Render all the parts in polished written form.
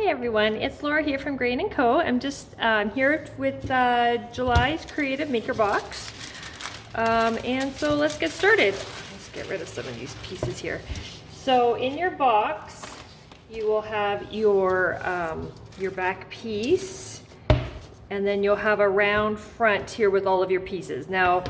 everyone, it's Laura here from Grain & Co. I'm just here with July's Creative Maker Box. And so let's get started. Let's get rid of some of these pieces here. So in your box, you will have your back piece, and then you'll have a round front here with all of your pieces. Now,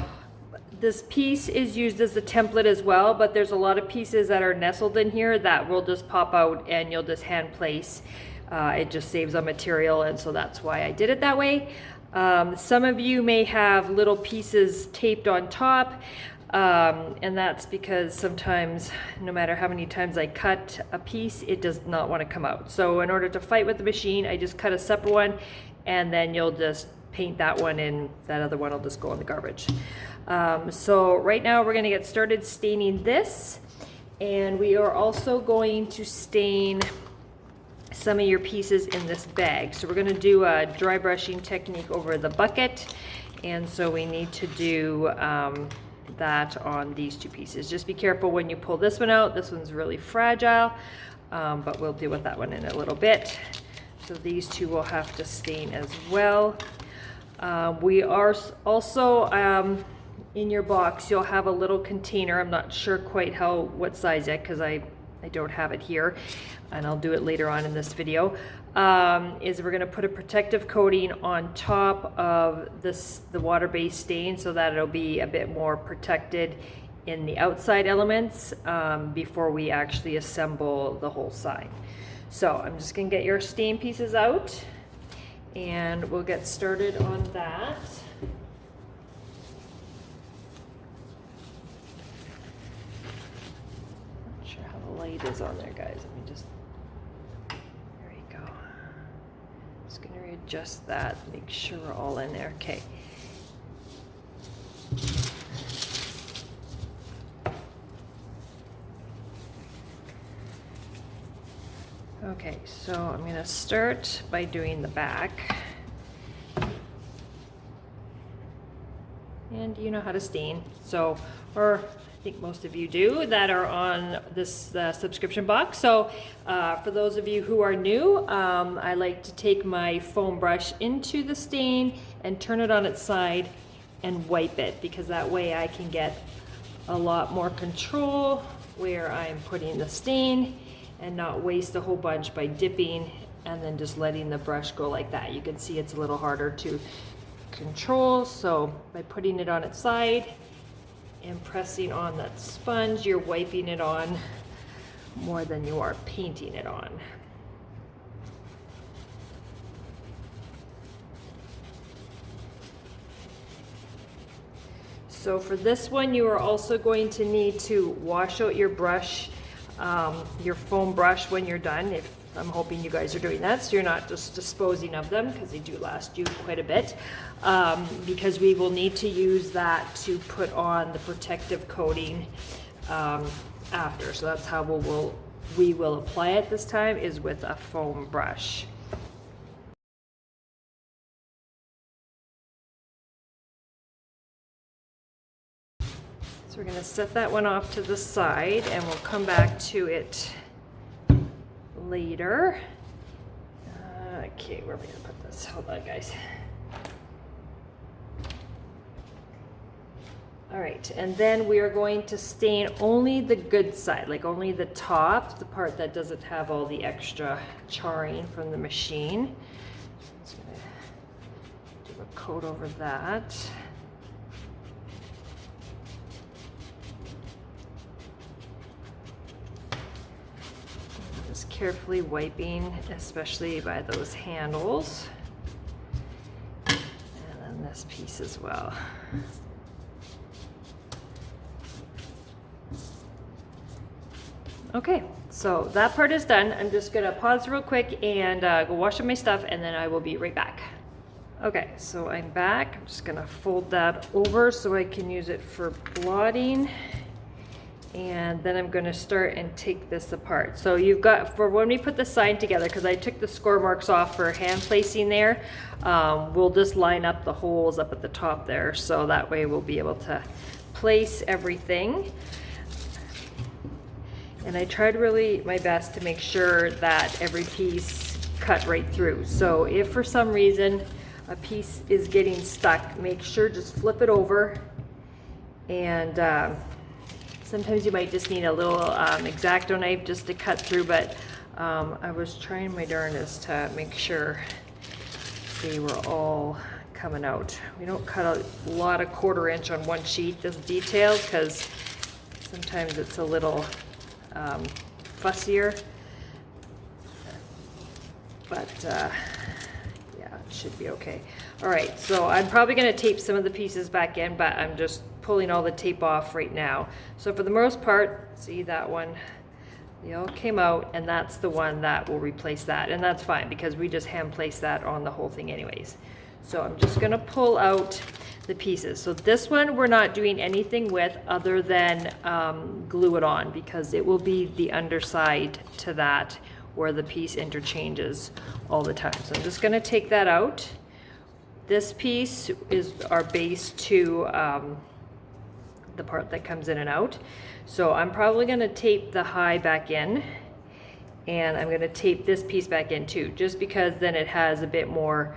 this piece is used as a template as well, but there's a lot of pieces that are nestled in here that will just pop out and you'll just hand place. It just saves on material, and so that's why I did it that way. Some of you may have little pieces taped on top, and that's because sometimes, no matter how many times I cut a piece, it does not want to come out. So in order to fight with the machine, I just cut a separate one, and then you'll just paint that one, and that other one will just go in the garbage. So right now we're going to get started staining this, and we are also going to stain some of your pieces in this bag. So we're going to do a dry brushing technique over the bucket, and so we need to do that on these two pieces. Just be careful when you pull this one out. This one's really fragile, but we'll deal with that one in a little bit. So these two will have to stain as well. We are also in your box, you'll have a little container. I'm not sure quite what size yet, because I don't have it here, and I'll do it later on in this video. Is we're going to put a protective coating on top of the water-based stain, so that it'll be a bit more protected in the outside elements before we actually assemble the whole sign. So I'm just going to get your stain pieces out, and we'll get started on that. Light is on there, guys. Let me just, there you go. Just gonna readjust that, make sure we're all in there. Okay. Okay, so I'm gonna start by doing the back. And you know how to stain, so, or I think most of you do that are on this subscription box. So for those of you who are new, I like to take my foam brush into the stain and turn it on its side and wipe it, because that way I can get a lot more control where I'm putting the stain and not waste a whole bunch by dipping and then just letting the brush go like that. You can see it's a little harder to control, so by putting it on its side and pressing on that sponge, you're wiping it on more than you are painting it on. So for this one, you are also going to need to wash out your brush, your foam brush, when you're done. I'm hoping you guys are doing that, so you're not just disposing of them, because they do last you quite a bit, because we will need to use that to put on the protective coating after. So that's how we will apply it this time, is with a foam brush. So we're going to set that one off to the side, and we'll come back to it later. Okay, where are we gonna put this? Hold on, guys. All right, and then we are going to stain only the good side, like only the top, the part that doesn't have all the extra charring from the machine. So I'm just gonna do a coat over that. Carefully wiping, especially by those handles, and then this piece as well. Okay, so that part is done. I'm just gonna pause real quick and go wash up my stuff, and then I will be right back. Okay, so I'm back. I'm just gonna fold that over so I can use it for blotting. And then I'm going to start and take this apart. So you've got, for when we put the sign together, because I took the score marks off for hand placing there, we'll just line up the holes up at the top there, so that way we'll be able to place everything. And I tried really my best to make sure that every piece cut right through. So if for some reason a piece is getting stuck, make sure just flip it over, and sometimes you might just need a little X-Acto knife just to cut through, but I was trying my darndest to make sure they were all coming out. We don't cut a lot of 1/4 inch on one sheet, this detail, because sometimes it's a little fussier, but yeah, it should be okay. All right, so I'm probably gonna tape some of the pieces back in, but I'm just pulling all the tape off right now. So for the most part, see that one, they all came out, and that's the one that will replace that, and that's fine because we just hand place that on the whole thing anyways. So I'm just gonna pull out the pieces. So this one we're not doing anything with other than glue it on, because it will be the underside to that where the piece interchanges all the time. So I'm just gonna take that out. This piece is our base to the part that comes in and out. So I'm probably gonna tape the high back in, and I'm gonna tape this piece back in too, just because then it has a bit more,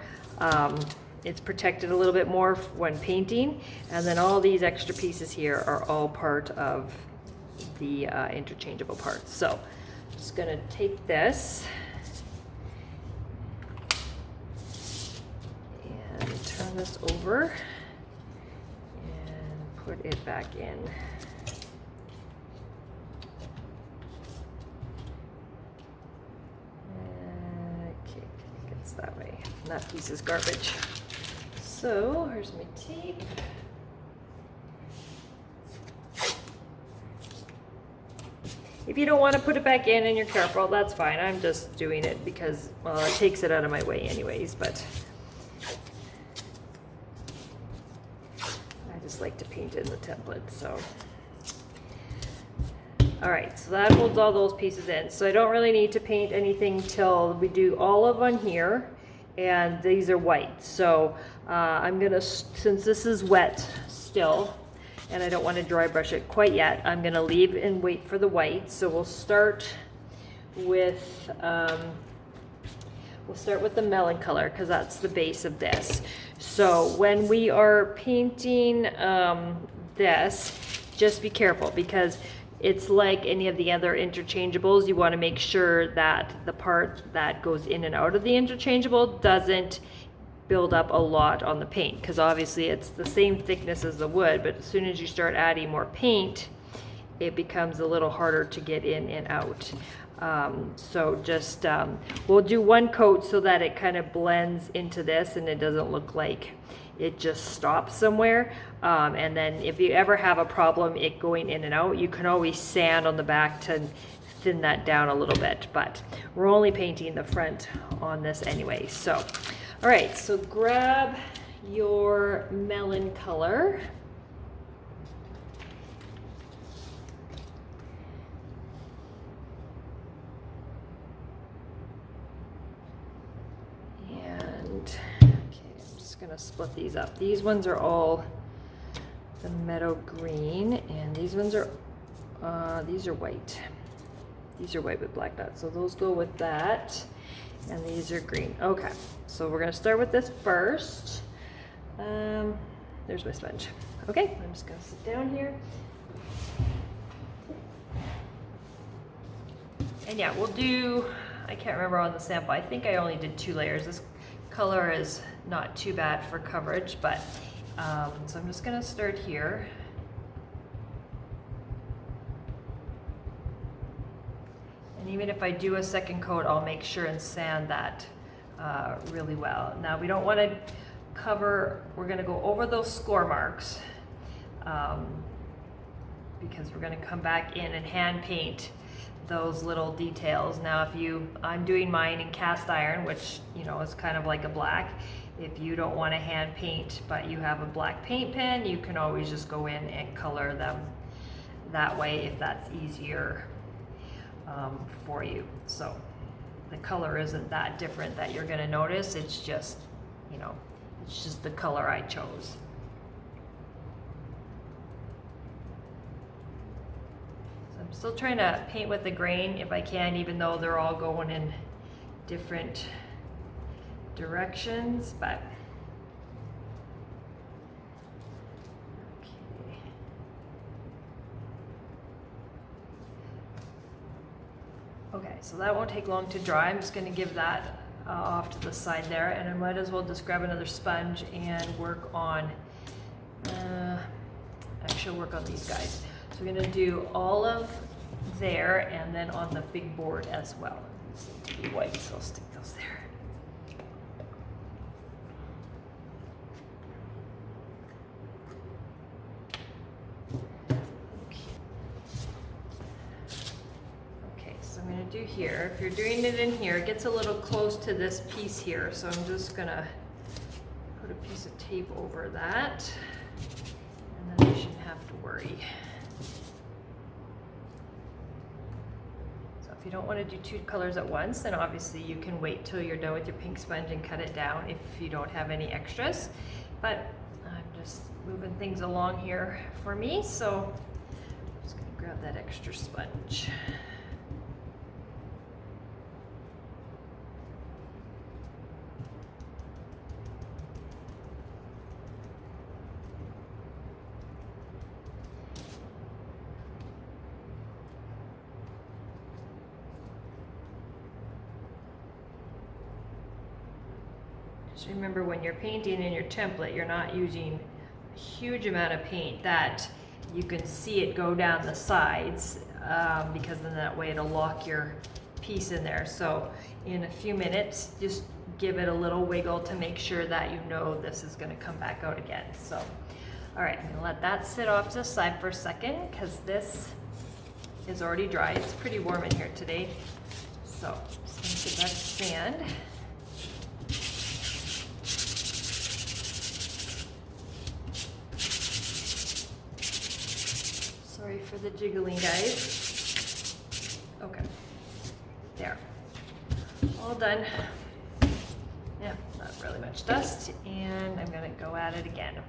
it's protected a little bit more when painting. And then all these extra pieces here are all part of the interchangeable parts. So I'm just gonna take this and turn this over and put it back in. Okay, I think it's that way. And that piece is garbage. So here's my tape. If you don't want to put it back in and you're careful, that's fine. I'm just doing it because, well, it takes it out of my way anyways, but I just like to paint in the template, so. All right, so that holds all those pieces in. So I don't really need to paint anything till we do olive on here, and these are white. So I'm gonna, since this is wet still, and I don't want to dry brush it quite yet, I'm gonna leave and wait for the white. So we'll start with the melon color, because that's the base of this. So when we are painting this, just be careful, because it's like any of the other interchangeables. You want to make sure that the part that goes in and out of the interchangeable doesn't build up a lot on the paint, because obviously it's the same thickness as the wood, but as soon as you start adding more paint, it becomes a little harder to get in and out. So just, we'll do one coat so that it kind of blends into this and it doesn't look like it just stops somewhere. And then if you ever have a problem it going in and out, you can always sand on the back to thin that down a little bit, but we're only painting the front on this anyway. So, all right, so grab your melon color. And okay, I'm just gonna split these up. These ones are all the meadow green, and these ones are white. These are white with black dots, so those go with that, and these are green. Okay, so we're gonna start with this first. There's my sponge. Okay, I'm just gonna sit down here. And yeah, we'll do, I can't remember on the sample, I think I only did 2 layers. This color is not too bad for coverage, but so I'm just gonna start here. And even if I do a second coat, I'll make sure and sand that really well. Now we don't want to cover, we're going to go over those score marks because we're going to come back in and hand paint those little details. Now I'm doing mine in cast iron, which you know is kind of like a black. If you don't want to hand paint but you have a black paint pen, you can always just go in and color them that way if that's easier for you. So the color isn't that different that you're going to notice. It's just, you know, it's just the color I chose. So I'm still trying to paint with the grain if I can, even though they're all going in different directions, but okay. Okay, so that won't take long to dry. I'm just going to give that off to the side there, and I might as well just grab another sponge and work on, actually work on these guys. So we're going to do all of there and then on the big board as well. These need to be white, so I'll stick those there. Okay, so I'm going to do here. If you're doing it in here, it gets a little close to this piece here, so I'm just going to put a piece of tape over that, and then I shouldn't have to worry. If you don't want to do two colors at once, then obviously you can wait till you're done with your pink sponge and cut it down if you don't have any extras. But I'm just moving things along here for me, so I'm just going to grab that extra sponge. Just remember, when you're painting in your template, you're not using a huge amount of paint that you can see it go down the sides, because then that way it'll lock your piece in there. So in a few minutes, just give it a little wiggle to make sure that you know this is going to come back out again. So, all right, I'm going to let that sit off to the side for a second because this is already dry. It's pretty warm in here today. So just going to get that sand. Sorry for the jiggling, guys. Okay, there, all done. Yeah, not really much dust, and I'm gonna go at it again.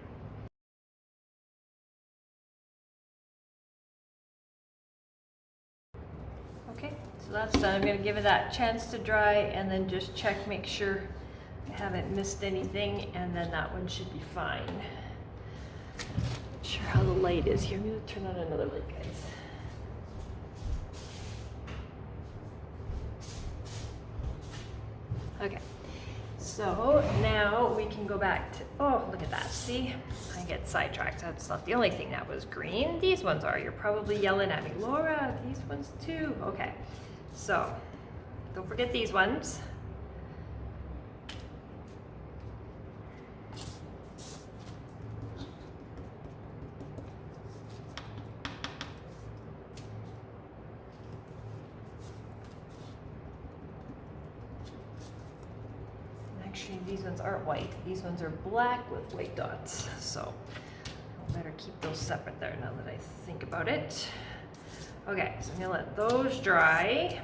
Okay, so that's done. I'm gonna give it that chance to dry and then just check, make sure I haven't missed anything, and then that one should be fine. Not sure how the light is here. I'm gonna turn on another light, guys. Okay, so now we can go back to, oh, look at that. See, I get sidetracked. That's not the only thing that was green. These ones are. You're probably yelling at me, Laura, these ones too. Okay, so don't forget these ones. Actually, these ones aren't white. These ones are black with white dots. So I better keep those separate there now that I think about it. Okay, so I'm gonna let those dry.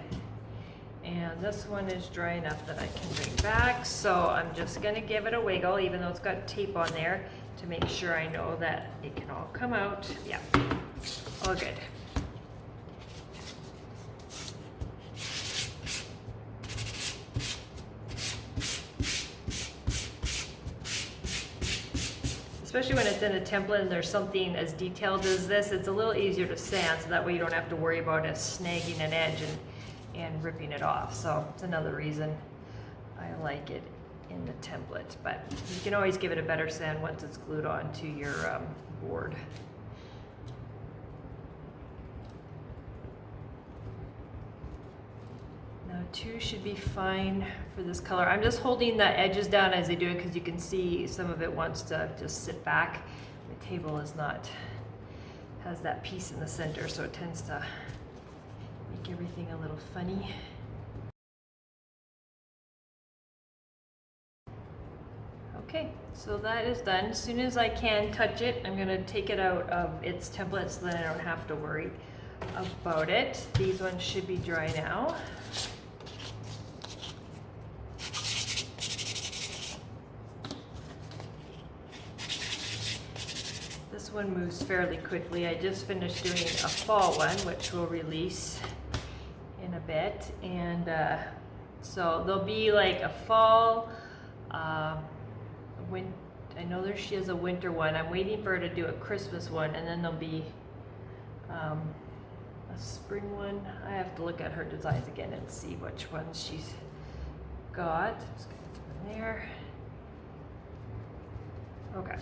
And this one is dry enough that I can bring back. So I'm just gonna give it a wiggle, even though it's got tape on there, to make sure I know that it can all come out. Yeah, all good. Especially when it's in a template and there's something as detailed as this, it's a little easier to sand, so that way you don't have to worry about it snagging an edge and ripping it off. So it's another reason I like it in the template, but you can always give it a better sand once it's glued on to your board. Now 2 should be fine for this color. I'm just holding the edges down as I do it because you can see some of it wants to just sit back. The table is not, has that piece in the center, so it tends to make everything a little funny. Okay, so that is done. As soon as I can touch it, I'm gonna take it out of its template so that I don't have to worry about it. These ones should be dry now. This one moves fairly quickly. I just finished doing a fall one, which will release in a bit, and so So there'll be like a fall, I know she has a winter one. I'm waiting for her to do a Christmas one, and then there'll be a spring one. I have to look at her designs again and see which ones she's got. Just gonna do in there. Okay.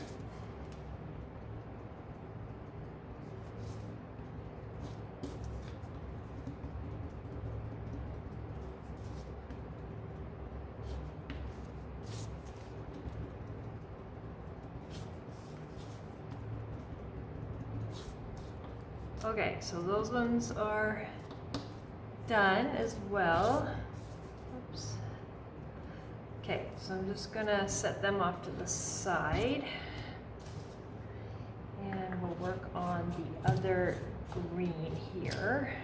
Okay, so those ones are done as well. Oops. Okay, so I'm just gonna set them off to the side. And we'll work on the other green here.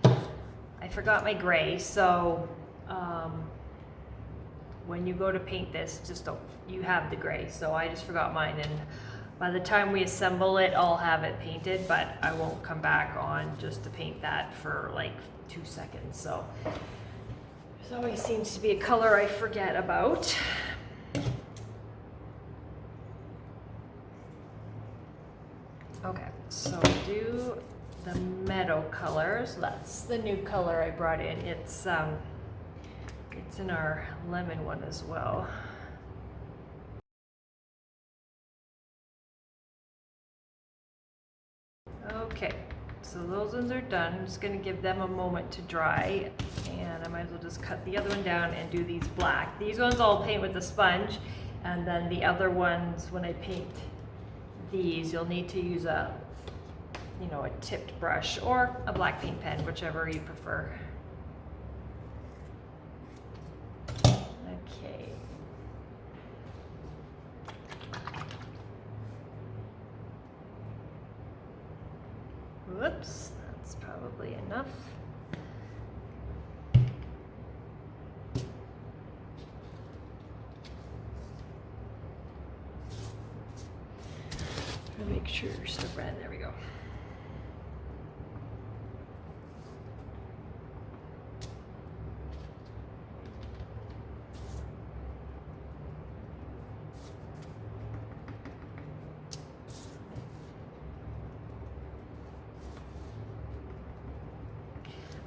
I forgot my gray, so when you go to paint this, just don't, you have the gray, so I just forgot mine, and by the time we assemble it, I'll have it painted, but I won't come back on just to paint that for like 2 seconds. So there's always seems to be a color I forget about. Okay, so do the meadow colors. That's the new color I brought in. It's in our lemon one as well. Okay, so those ones are done. I'm just going to give them a moment to dry, and I might as well just cut the other one down and do these black. These ones I'll paint with a sponge, and then the other ones, when I paint these, you'll need to use a tipped brush or a black paint pen, whichever you prefer. Okay. Whoops, that's probably enough. Make sure so red, there we go.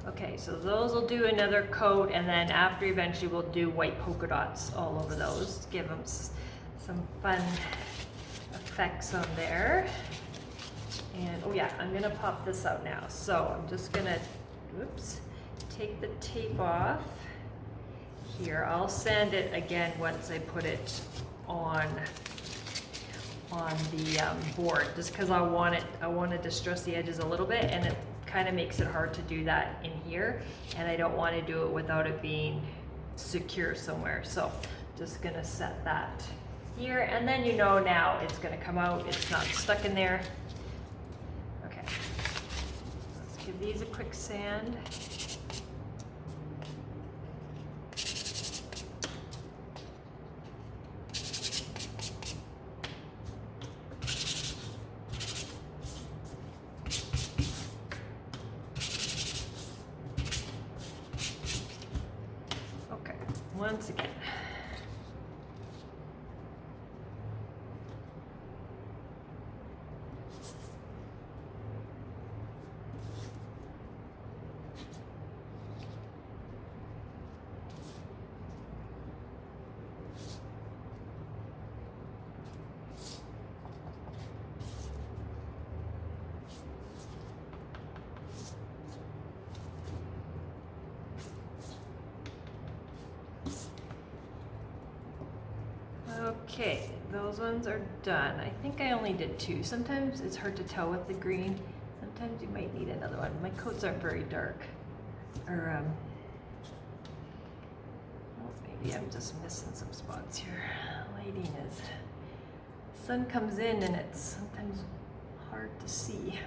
Okay, so those will do another coat, and then after eventually we'll do white polka dots all over those. Give them some fun effects on there. And oh yeah, I'm gonna pop this out now. So I'm just gonna, whoops, take the tape off here. I'll sand it again once I put it on the board, just because I want to distress the edges a little bit, and it kind of makes it hard to do that in here, and I don't want to do it without it being secure somewhere. So just gonna set that here, and then now it's gonna come out, it's not stuck in there. Okay, let's give these a quick sand. Okay, once again. Okay, those ones are done. I think I only did 2. Sometimes it's hard to tell with the green. Sometimes you might need another one. My coats aren't very dark. Or, maybe I'm just missing some spots here. Lighting is, sun comes in and it's sometimes hard to see.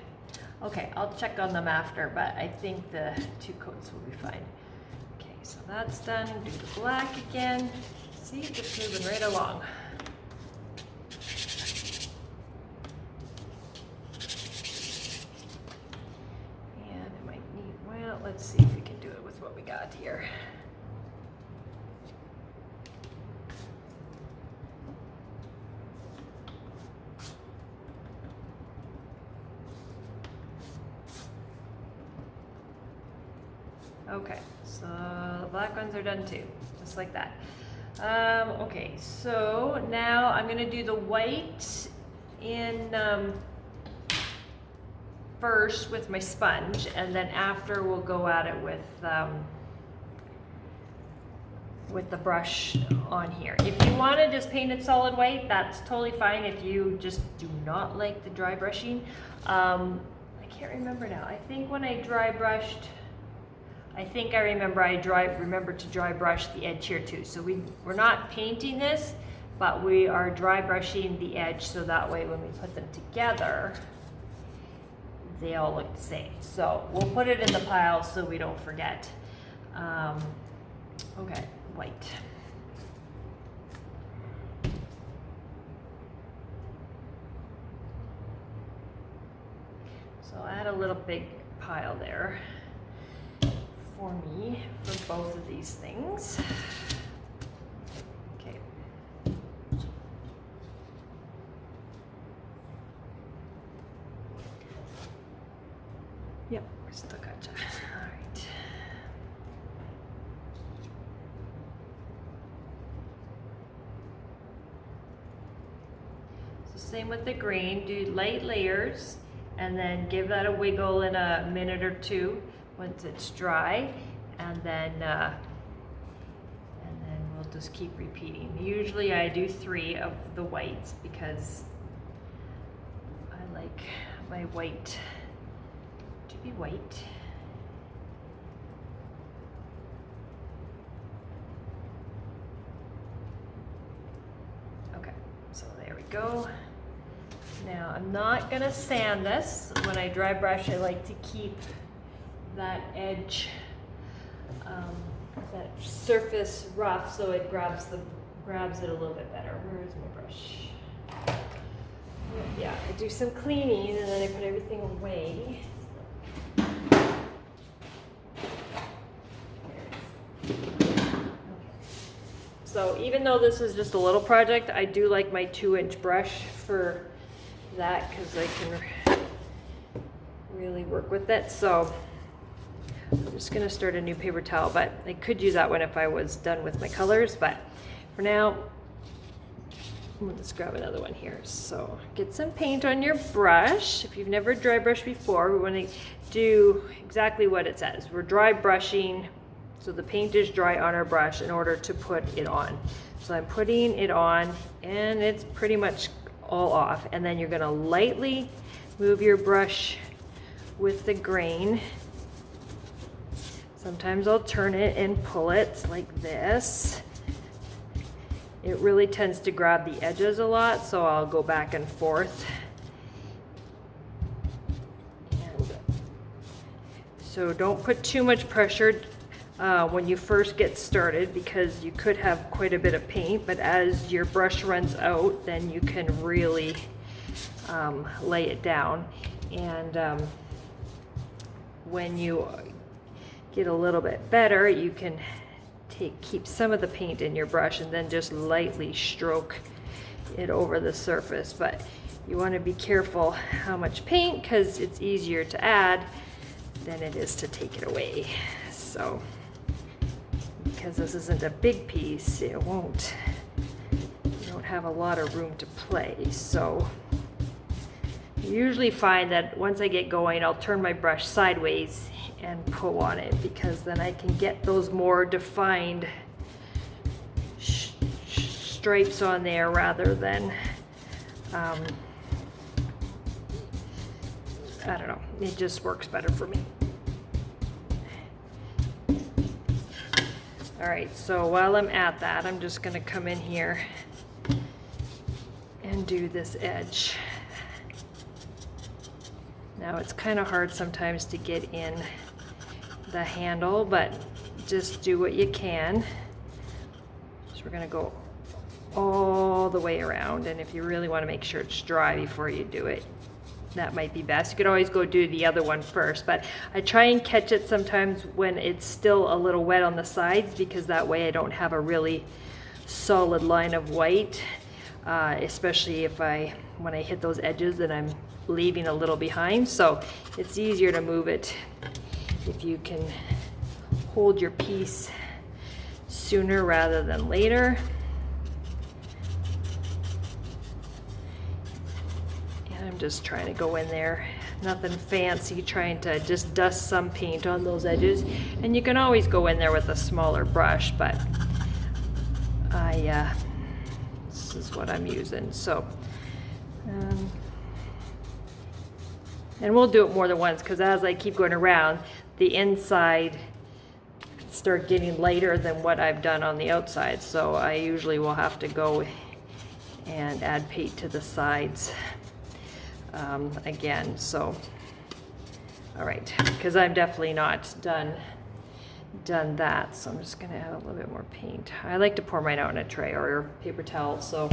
Okay, I'll check on them after, but I think the 2 coats will be fine. Okay, so that's done. Do the black again. See, just moving right along. And it might need, well, let's see if we can do it with what we got here. Okay, so the black ones are done too, just like that. Okay, so now I'm gonna do the white in first with my sponge, and then after we'll go at it with the brush on here. If you want to just paint it solid white, that's totally fine. If you just do not like the dry brushing, I can't remember now. I think when I dry brushed, I think I remember remembered to dry brush the edge here too. So we're not painting this, but we are dry brushing the edge, so that way when we put them together, they all look the same. So we'll put it in the pile so we don't forget. Okay, white. So I had a little big pile there for me for both of these things. Okay. Yep, we're still gotcha. All right. So same with the green, do light layers and then give that a wiggle in a minute or two once it's dry, and then we'll just keep repeating. Usually I do 3 of the whites because I like my white to be white. Okay, so there we go. Now I'm not gonna sand this. When I dry brush, I like to keep that edge, that surface rough, so it grabs it a little bit better. Where is my brush? Yeah, I do some cleaning and then I put everything away. So even though this is just a little project, I do like my 2-inch brush for that because I can really work with it. So I'm just gonna start a new paper towel, but I could use that one if I was done with my colors, but for now, we'll just grab another one here. So get some paint on your brush. If you've never dry brushed before, we wanna do exactly what it says. We're dry brushing, so the paint is dry on our brush in order to put it on. So I'm putting it on and it's pretty much all off. And then you're gonna lightly move your brush with the grain. Sometimes I'll turn it and pull it like this. It really tends to grab the edges a lot, so I'll go back and forth. And so don't put too much pressure when you first get started, because you could have quite a bit of paint, but as your brush runs out, then you can really lay it down. And when you get a little bit better, you can keep some of the paint in your brush and then just lightly stroke it over the surface. But you want to be careful how much paint, because it's easier to add than it is to take it away. So because this isn't a big piece, you don't have a lot of room to play. So you usually find that once I get going, I'll turn my brush sideways and pull on it, because then I can get those more defined stripes on there rather than I don't know, it just works better for me. All right, so while I'm at that, I'm just gonna come in here and do this edge. Now it's kind of hard sometimes to get in the handle, but just do what you can. So we're gonna go all the way around, and if you really want to make sure it's dry before you do it, that might be best. You could always go do the other one first, but I try and catch it sometimes when it's still a little wet on the sides, because that way I don't have a really solid line of white, especially when I hit those edges and I'm leaving a little behind. So it's easier to move it if you can hold your piece sooner rather than later. And I'm just trying to go in there. Nothing fancy, trying to just dust some paint on those edges. And you can always go in there with a smaller brush, but this is what I'm using. So, and we'll do it more than once, because as I keep going around, the inside start getting lighter than what I've done on the outside. So I usually will have to go and add paint to the sides again. So, all right, because I'm definitely not done that. So I'm just gonna add a little bit more paint. I like to pour mine out in a tray or a paper towel, so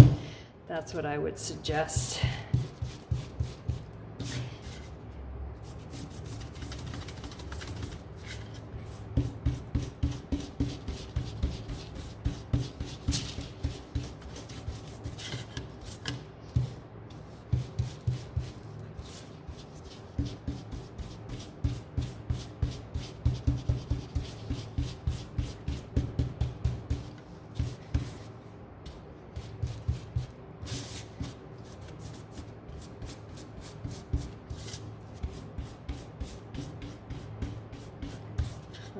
that's what I would suggest.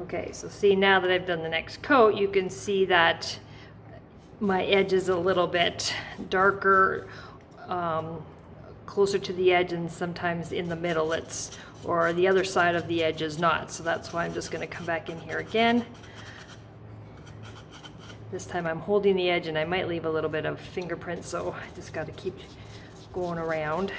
Okay, so see, now that I've done the next coat, you can see that my edge is a little bit darker, closer to the edge, and sometimes in the middle or the other side of the edge is not. So that's why I'm just gonna come back in here again. This time I'm holding the edge, and I might leave a little bit of fingerprint, so I just gotta keep going around.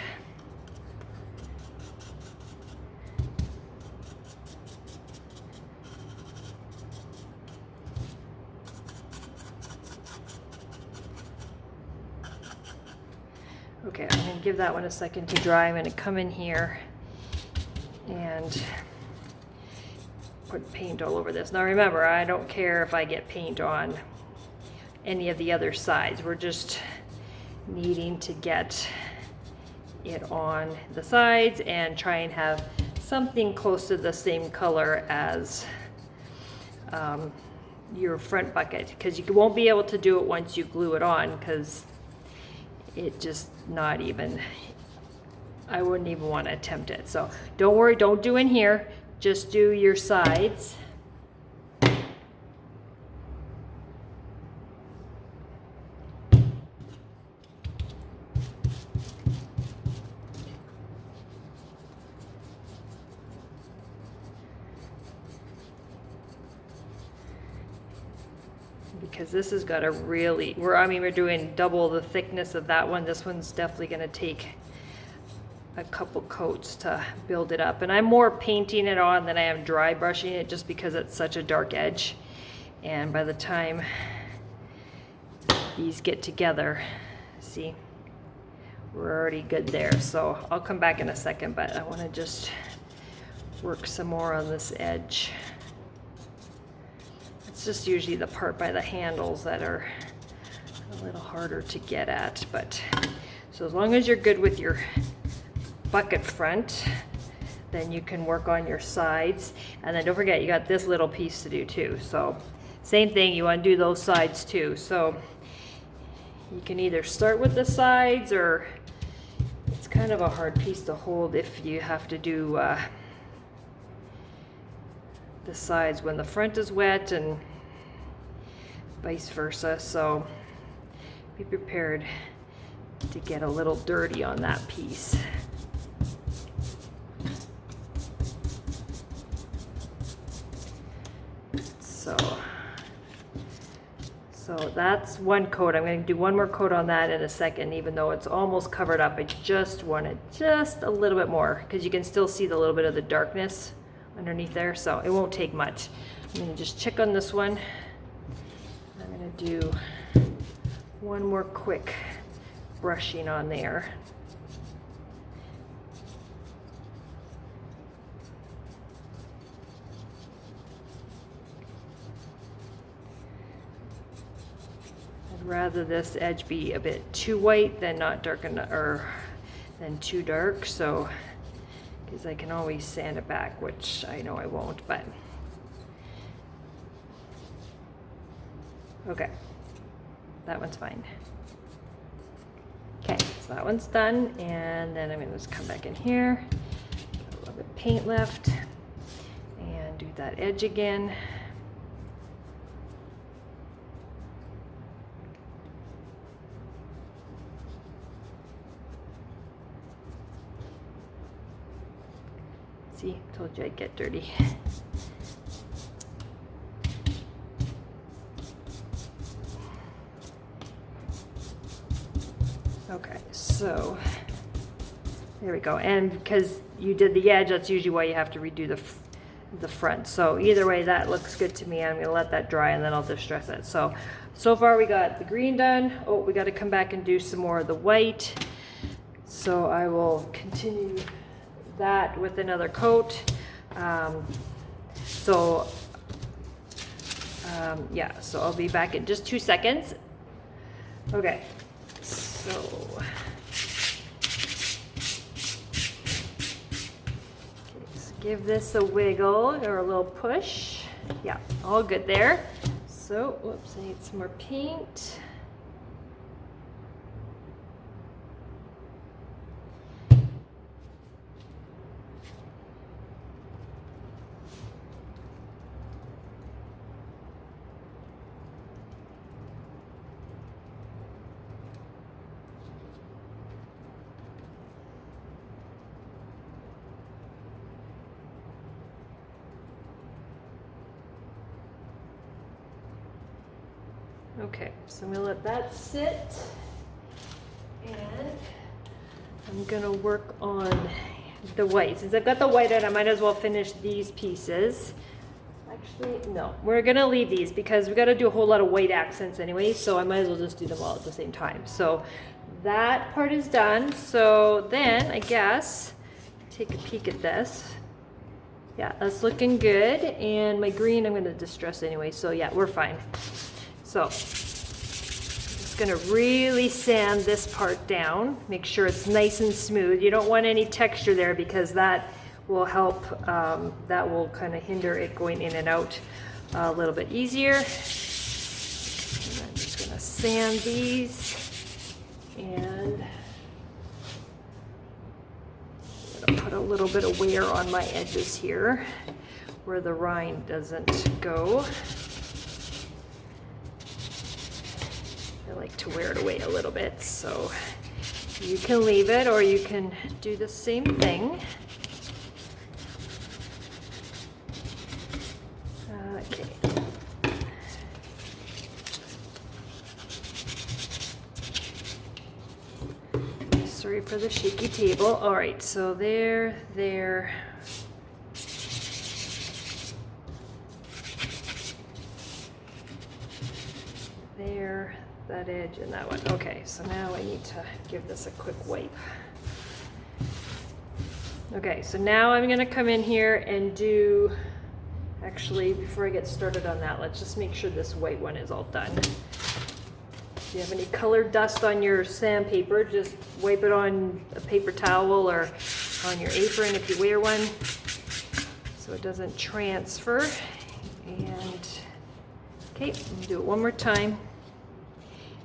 Okay, I'm gonna give that one a second to dry. I'm gonna come in here and put paint all over this. Now remember, I don't care if I get paint on any of the other sides. We're just needing to get it on the sides and try and have something close to the same color as your front bucket, because you won't be able to do it once you glue it on, because it just not even, I wouldn't even want to attempt it. So don't worry, don't do in here, just do your sides. Because this has got a really, we're doing double the thickness of that one. This one's definitely going to take a couple coats to build it up. And I'm more painting it on than I am dry brushing it, just because it's such a dark edge. And by the time these get together, see, we're already good there. So I'll come back in a second, but I want to just work some more on this edge. It's just usually the part by the handles that are a little harder to get at. But so as long as you're good with your bucket front, then you can work on your sides. And then don't forget, you got this little piece to do too. So same thing, you want to do those sides too. So you can either start with the sides, or it's kind of a hard piece to hold if you have to do the sides when the front is wet, and vice versa. So be prepared to get a little dirty on that piece. So that's one coat. I'm going to do one more coat on that in a second, even though it's almost covered up. I just wanted just a little bit more, because you can still see the little bit of the darkness underneath there, so it won't take much. I'm going to just check on this one. I'm going to do one more quick brushing on there. I'd rather this edge be a bit too white than not dark enough, or than too dark, so because I can always sand it back, which I know I won't, but Okay, that one's fine. Okay, so that one's done, and then I'm gonna just come back in here, a little bit of paint left, and do that edge again. See, told you I'd get dirty. Okay, so there we go. And because you did the edge, that's usually why you have to redo the front. So either way, that looks good to me. I'm gonna let that dry and then I'll distress it. So far we got the green done. Oh, we got to come back and do some more of the white. So I will continue that with another coat. Yeah, so I'll be back in just 2 seconds. Okay, so just give this a wiggle or a little push. Yeah, all good there. So, whoops, I need some more paint. Okay, so I'm gonna let that sit, and I'm gonna work on the white. Since I've got the white out, I might as well finish these pieces. Actually, no, we're gonna leave these because we gotta do a whole lot of white accents anyway, so I might as well just do them all at the same time. So that part is done. So then I guess take a peek at this. Yeah, that's looking good. And my green I'm gonna distress anyway, so yeah, we're fine. So I'm just gonna really sand this part down, make sure it's nice and smooth. You don't want any texture there because that will help, that will kind of hinder it going in and out a little bit easier. And I'm just gonna sand these, and I'm gonna put a little bit of wear on my edges here where the rind doesn't go. I like to wear it away a little bit, so you can leave it or you can do the same thing. Okay. Sorry for the shaky table. All right, so there. There, that edge and that one. Okay, so now I need to give this a quick wipe. Okay, so now I'm gonna come in here and do, actually, before I get started on that, let's just make sure this white one is all done. If you have any colored dust on your sandpaper, just wipe it on a paper towel or on your apron if you wear one, so it doesn't transfer. And okay, we'll do it one more time,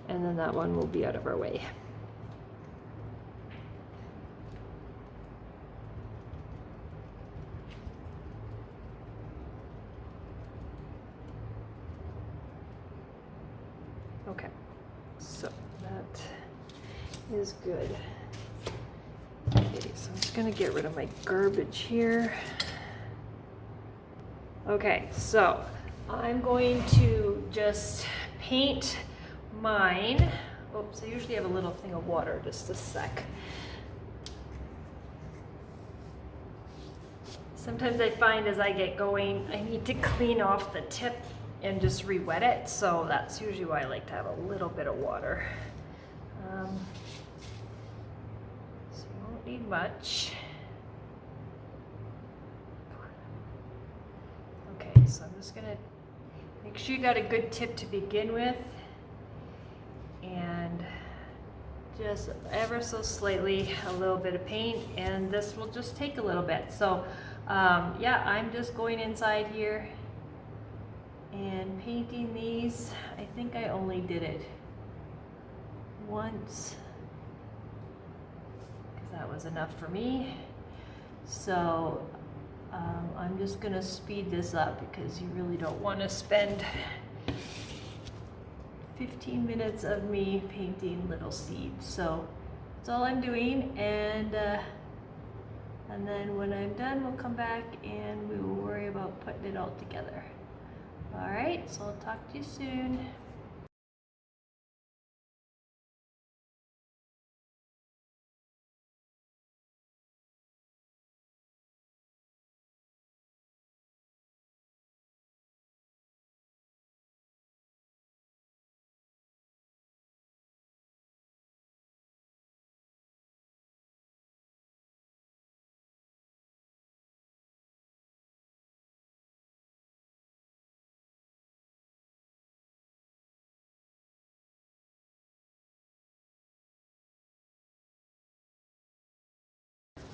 and then that one will be out of our way. Okay, so that is good. Okay, so I'm just gonna get rid of my garbage here. Okay, so I'm going to just paint mine. Oops, I usually have a little thing of water, just a sec. Sometimes I find as I get going, I need to clean off the tip and just re-wet it, so that's usually why I like to have a little bit of water. So you won't need much. Okay, so I'm just gonna make sure you got a good tip to begin with, and just ever so slightly a little bit of paint, and this will just take a little bit. So yeah, I'm just going inside here And painting these, I think I only did it once, because that was enough for me. So I'm just gonna speed this up because you really don't want to spend 15 minutes of me painting little seeds. So that's all I'm doing, and then when I'm done, we'll come back and we will worry about putting it all together. All right, so I'll talk to you soon.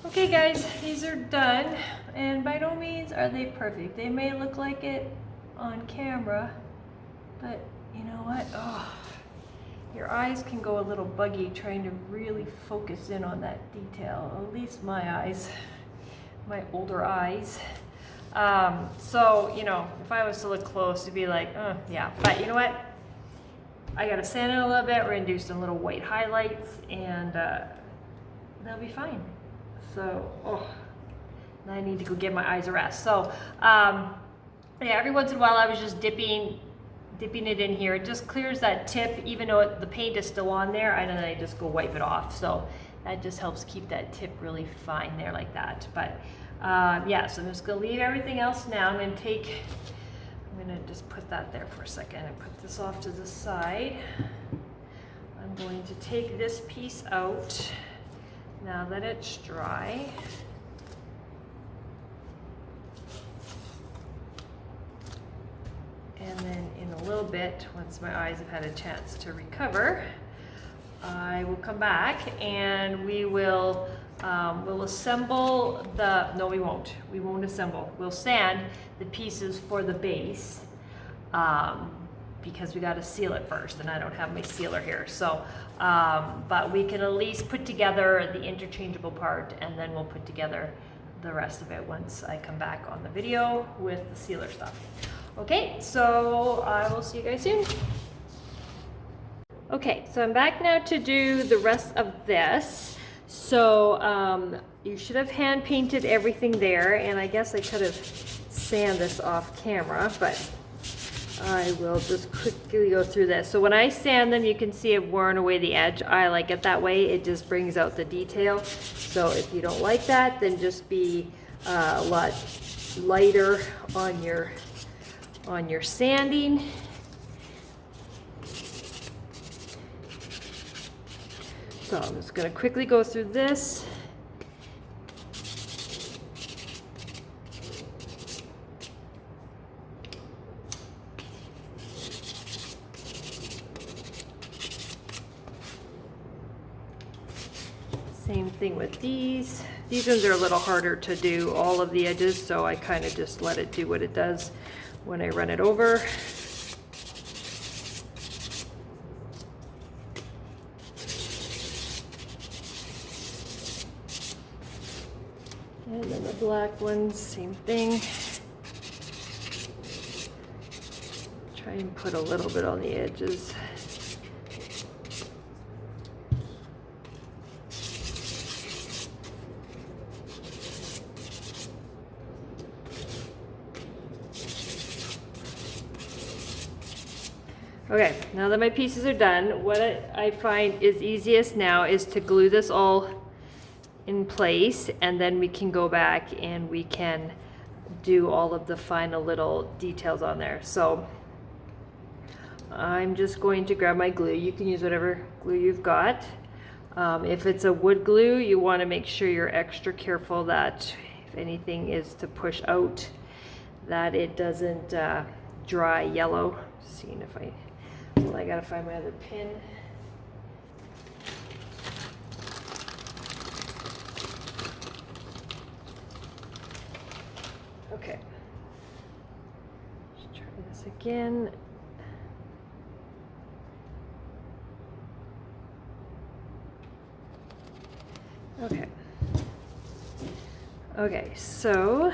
Okay guys, these are done, and by no means are they perfect. They may look like it on camera, but you know what? Oh, your eyes can go a little buggy trying to really focus in on that detail, at least my eyes, my older eyes. So, you know, if I was to look close, it'd be like, yeah, but you know what? I gotta sand it a little bit. We're gonna do some little white highlights, and they'll be fine. So, now I need to go give my eyes a rest. So, yeah, every once in a while I was just dipping it in here. It just clears that tip, even though the paint is still on there, and then I just go wipe it off. So that just helps keep that tip really fine there like that. But yeah, so I'm just gonna leave everything else now. I'm gonna just put that there for a second and put this off to the side. I'm going to take this piece out now that it's dry. And then in a little bit, once my eyes have had a chance to recover, I will come back and we will we'll assemble the, no we won't assemble. We'll sand the pieces for the base because we got to seal it first, and I don't have my sealer here. So, but we can at least put together the interchangeable part, and then we'll put together the rest of it once I come back on the video with the sealer stuff. Okay, so I will see you guys soon. Okay, so I'm back now to do the rest of this. So you should have hand painted everything there, and I guess I could have sanded this off camera, but I will just quickly go through this. So when I sand them, you can see I've worn away the edge. I like it that way. It just brings out the detail. So if you don't like that, then just be a lot lighter on your sanding. So I'm just going to quickly go through this. Same thing with these. These ones are a little harder to do all of the edges, so I kind of just let it do what it does when I run it over. And then the black ones, same thing. Try and put a little bit on the edges. Okay, now that my pieces are done, what I find is easiest now is to glue this all in place, and then we can go back and we can do all of the final little details on there. So I'm just going to grab my glue. You can use whatever glue you've got. If it's a wood glue, you want to make sure you're extra careful that if anything is to push out, that it doesn't dry yellow. Just seeing if well, I gotta find my other pin. Okay. Let's try this again. Okay. Okay, so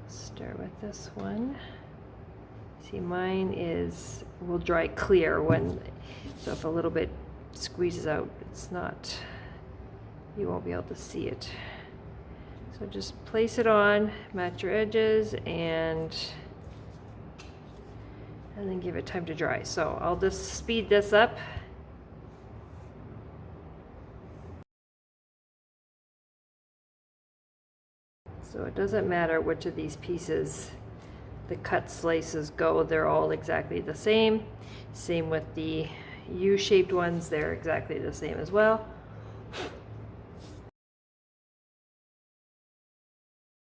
start with this one. See, mine will dry clear so if a little bit squeezes out, you won't be able to see it. So just place it on, match your edges, and then give it time to dry. So I'll just speed this up. So it doesn't matter which of these pieces the cut slices go, they're all exactly the same. Same with the U-shaped ones, they're exactly the same as well.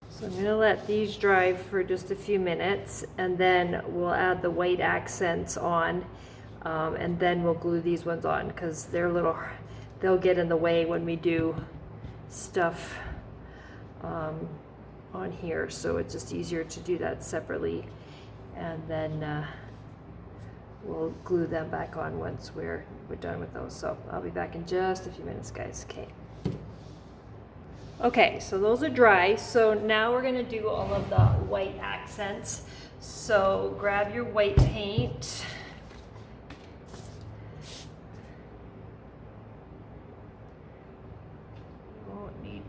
So I'm going to let these dry for just a few minutes, and then we'll add the white accents on, and then we'll glue these ones on because they'll get in the way when we do stuff on here, so it's just easier to do that separately, and then we'll glue them back on once we're done with those. So I'll be back in just a few minutes, guys. Okay, so those are dry. So now we're going to do all of the white accents. So grab your white paint.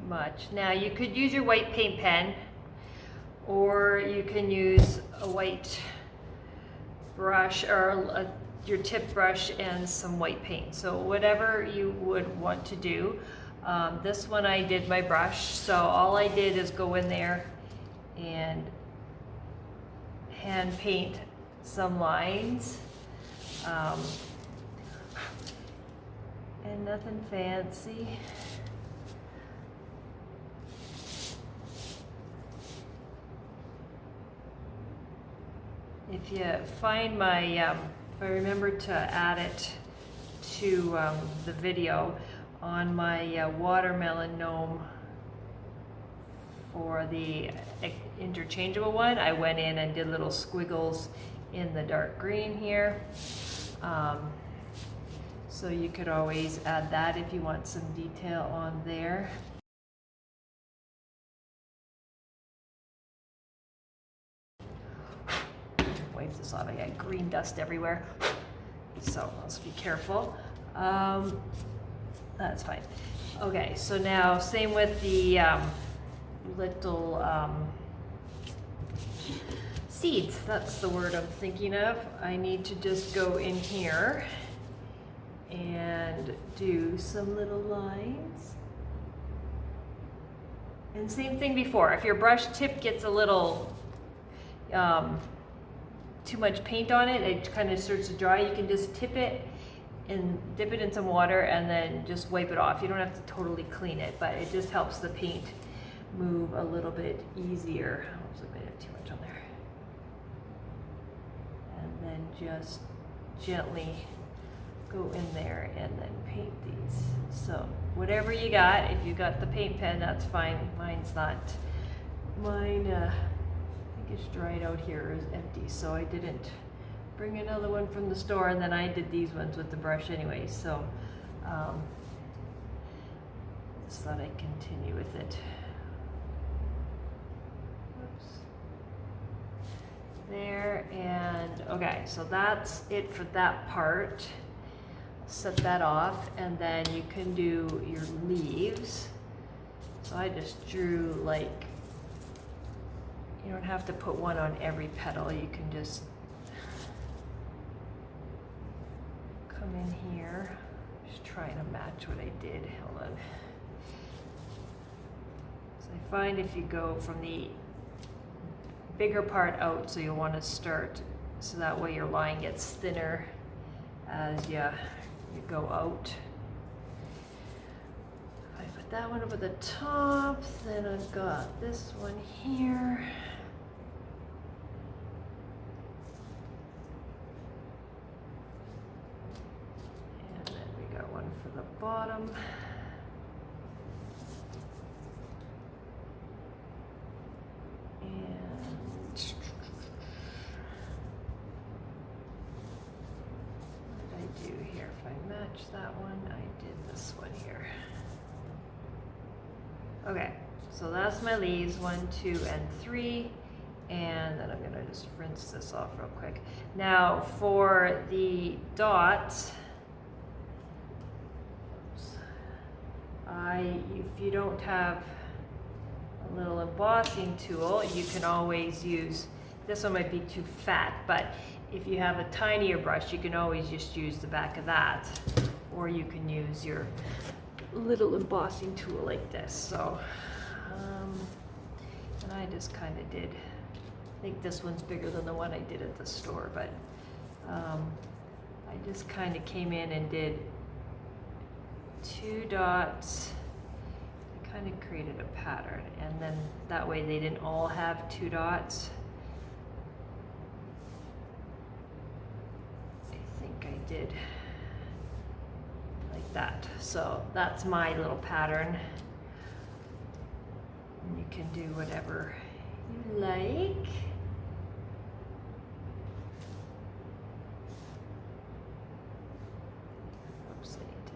Much. Now you could use your white paint pen, or you can use a white brush or your tip brush and some white paint. So whatever you would want to do. This one I did my brush, so all I did is go in there and hand paint some lines, and nothing fancy. If you find if I remember to add it to the video on my watermelon gnome for the interchangeable one, I went in and did little squiggles in the dark green here. So you could always add that if you want some detail on there. Wipe this off, I got green dust everywhere, so let's be careful. That's fine. Okay, so now same with the little seeds, that's the word I'm thinking of. I need to just go in here and do some little lines. And same thing before, if your brush tip gets a little too much paint on it, it kind of starts to dry, you can just tip it and dip it in some water and then just wipe it off. You don't have to totally clean it, but it just helps the paint move a little bit easier. Oops, I might have too much on there. And then just gently go in there and then paint these. So whatever you got, if you got the paint pen, that's fine. Mine's not. Mine, I think it's dried out here, is empty, so I didn't bring another one from the store, and then I did these ones with the brush anyway, so just thought I'd continue with it. Oops. There, and okay, so that's it for that part. Set that off, and then you can do your leaves. So I just drew, like, you don't have to put one on every petal, you can just come in here, just trying to match what I did. Hold on. So I find if you go from the bigger part out, so you'll want to start, so that way your line gets thinner as you go out. If I put that one over the top, then I've got this one here. For the bottom. And match that one. I did this one here. Okay, so that's my leaves, 1, 2, and 3. And then I'm gonna just rinse this off real quick. Now for the dots, if you don't have a little embossing tool, you can always use, this one might be too fat, but if you have a tinier brush, you can always just use the back of that, or you can use your little embossing tool like this. So, and I just kind of did, I think this one's bigger than the one I did at the store, but I just kind of came in and did 2 dots. I kind of created a pattern, and then that way they didn't all have 2 dots. I think I did like that. So that's my little pattern. And you can do whatever you like. Oops, I need to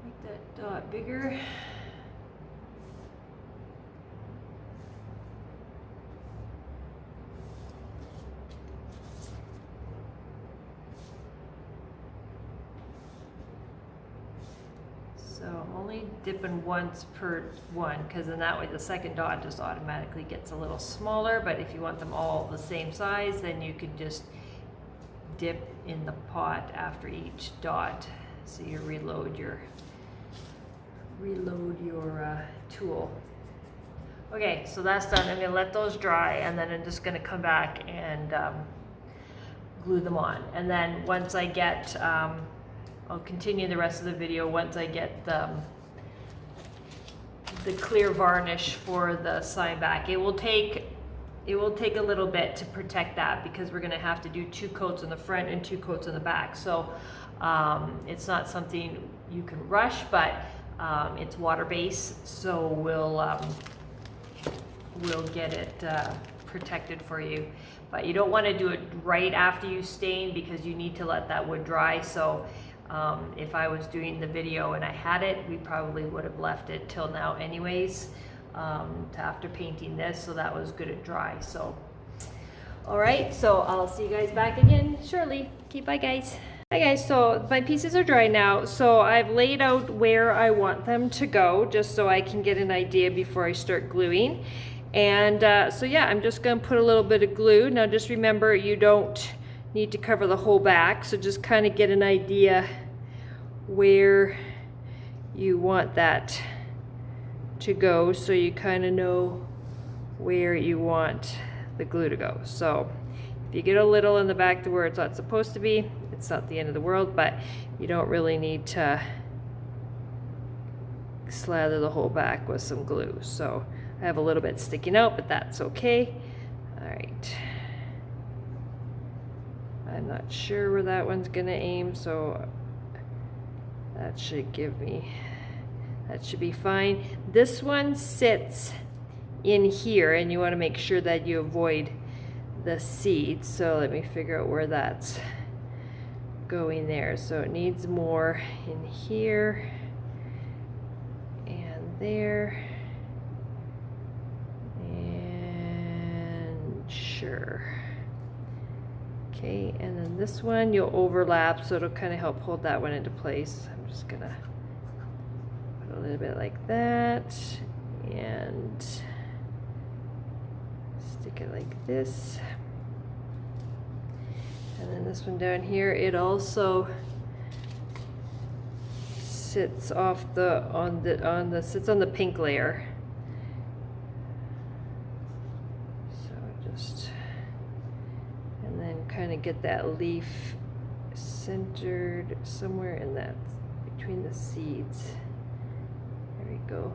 make that dot bigger. So I'm only dipping once per one, because then that way the second dot just automatically gets a little smaller. But if you want them all the same size, then you could just dip in the pot after each dot. So you reload your tool. Okay, so that's done. I'm gonna let those dry, and then I'm just gonna come back and glue them on. And then once I get, I'll continue the rest of the video once I get the clear varnish for the sign back. It will take a little bit to protect that, because we're gonna have to do 2 coats on the front and 2 coats on the back. So it's not something you can rush, but it's water-based, so we'll get it protected for you. But you don't want to do it right after you stain, because you need to let that wood dry. So if I was doing the video and I had it, we probably would have left it till now anyways, to after painting this, so that was good and dry. So all right, so I'll see you guys back again shortly. Okay, bye guys. Hi guys, so my pieces are dry now. So I've laid out where I want them to go, just so I can get an idea before I start gluing. And so yeah, I'm just gonna put a little bit of glue. Now just remember, you don't need to cover the whole back, so just kind of get an idea where you want that to go, so you kind of know where you want the glue to go. So if you get a little in the back to where it's not supposed to be, it's not the end of the world, but you don't really need to slather the whole back with some glue. So I have a little bit sticking out, but that's okay. All right. I'm not sure where that one's gonna aim, so that should give me, that should be fine. This one sits in here, and you want to make sure that you avoid the seeds. So let me figure out where that's going there. So it needs more in here and there, and sure. Okay, and then this one you'll overlap, so it'll kind of help hold that one into place. I'm just gonna put a little bit like that and stick it like this. And then this one down here, it also sits off sits on the pink layer. So just, and then kind of get that leaf centered somewhere in that, between the seeds. There we go.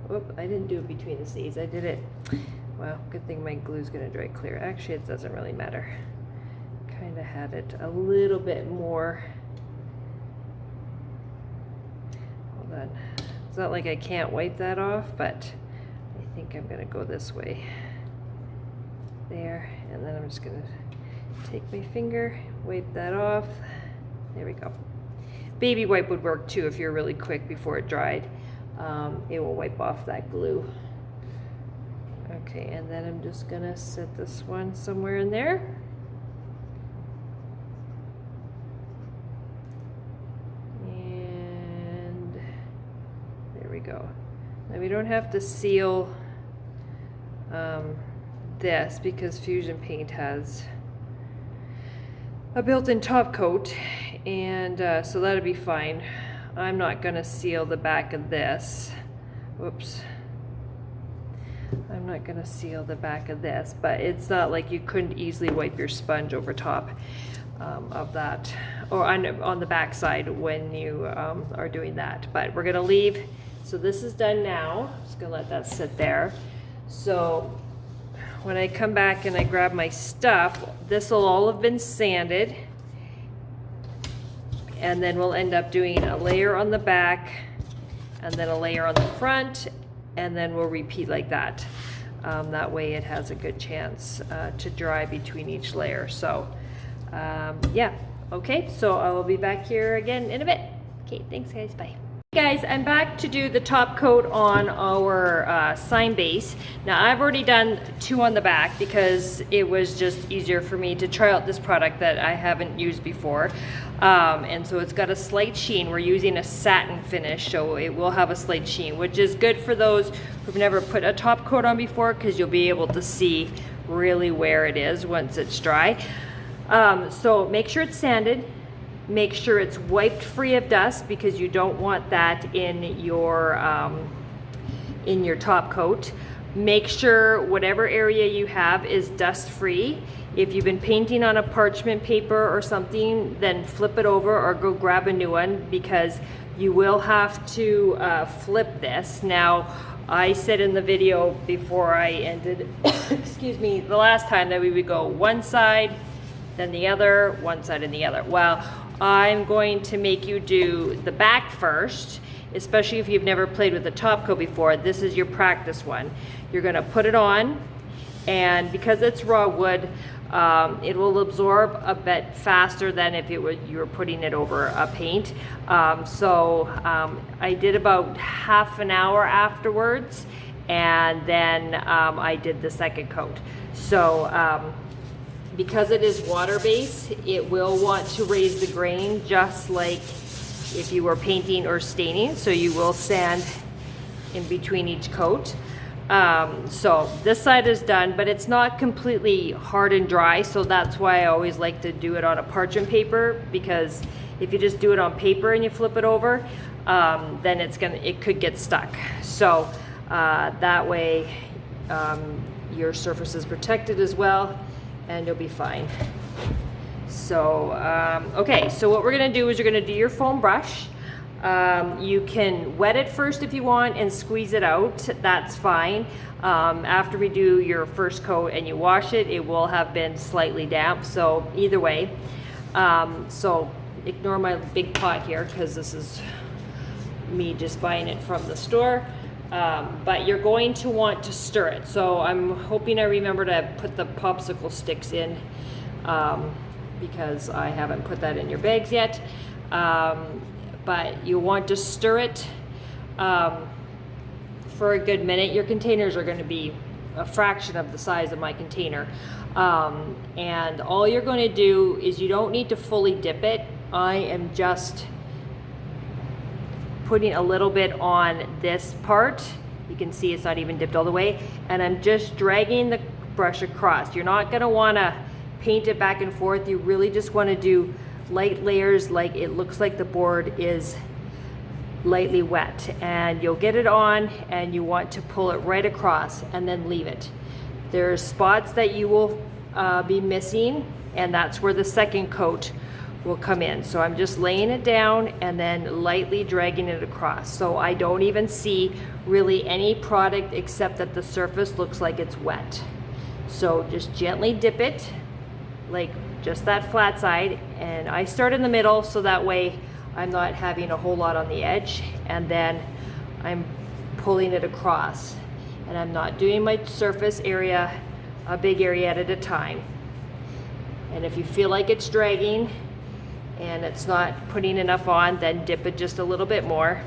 Whoop, I didn't do it between the seeds. I did it, well, good thing my glue's gonna dry clear. Actually, it doesn't really matter. Kind of had it a little bit more. Hold on. It's not like I can't wipe that off, but I think I'm gonna go this way. There, and then I'm just gonna take my finger, wipe that off. There we go. baby wipe would work too if you're really quick before it dried. It will wipe off that glue. Okay, and then I'm just gonna set this one somewhere in there. And there we go. Now we don't have to seal this because Fusion Paint has a built-in top coat, and so that'll be fine. I'm not gonna seal the back of this. Whoops. I'm not gonna seal the back of this, but it's not like you couldn't easily wipe your sponge over top of that, or on the back side when you are doing that. But we're gonna leave, so this is done now. Just gonna let that sit there. So when I come back and I grab my stuff, this will all have been sanded, and then we'll end up doing a layer on the back and then a layer on the front, and then we'll repeat like that. That way it has a good chance to dry between each layer. So yeah, okay, so I will be back here again in a bit. Okay, thanks guys, bye. Hey guys, I'm back to do the top coat on our sign base. Now I've already done 2 on the back because it was just easier for me to try out this product that I haven't used before. And so it's got a slight sheen. We're using a satin finish, so it will have a slight sheen, which is good for those who've never put a top coat on before, because you'll be able to see really where it is once it's dry. So make sure it's sanded. Make sure it's wiped free of dust, because you don't want that in your top coat. Make sure whatever area you have is dust free. If you've been painting on a parchment paper or something, then flip it over or go grab a new one, because you will have to flip this. Now, I said in the video before I ended, excuse me, the last time that we would go one side, then the other, one side and the other. Well, I'm going to make you do the back first, especially if you've never played with a top coat before. This is your practice one. You're gonna put it on, and because it's raw wood, it will absorb a bit faster than if you were putting it over a paint. I did about half an hour afterwards, and then I did the second coat. So because it is water-based, it will want to raise the grain just like if you were painting or staining, so you will sand in between each coat. So this side is done, but it's not completely hard and dry, so that's why I always like to do it on a parchment paper, because if you just do it on paper and you flip it over, then it could get stuck. So that way your surface is protected as well, and you'll be fine. So, okay, so what we're gonna do is you're gonna do your foam brush. You can wet it first if you want and squeeze it out, that's fine. After we do your first coat and you wash it, it will have been slightly damp, so either way. So ignore my big pot here, because this is me just buying it from the store. But you're going to want to stir it. So I'm hoping I remember to put the popsicle sticks in, because I haven't put that in your bags yet. But you want to stir it for a good minute. Your containers are going to be a fraction of the size of my container. And all you're going to do is, you don't need to fully dip it. I am just putting a little bit on this part. You can see it's not even dipped all the way, and I'm just dragging the brush across. You're not gonna wanna paint it back and forth. You really just wanna do light layers, like it looks like the board is lightly wet, and you'll get it on, and you want to pull it right across and then leave it. There's spots that you will be missing, and that's where the second coat will come in. So I'm just laying it down and then lightly dragging it across. So I don't even see really any product, except that the surface looks like it's wet. So just gently dip it, like just that flat side, and I start in the middle, so that way I'm not having a whole lot on the edge, and then I'm pulling it across, and I'm not doing my surface area, a big area at a time. And if you feel like it's dragging, and it's not putting enough on, then dip it just a little bit more.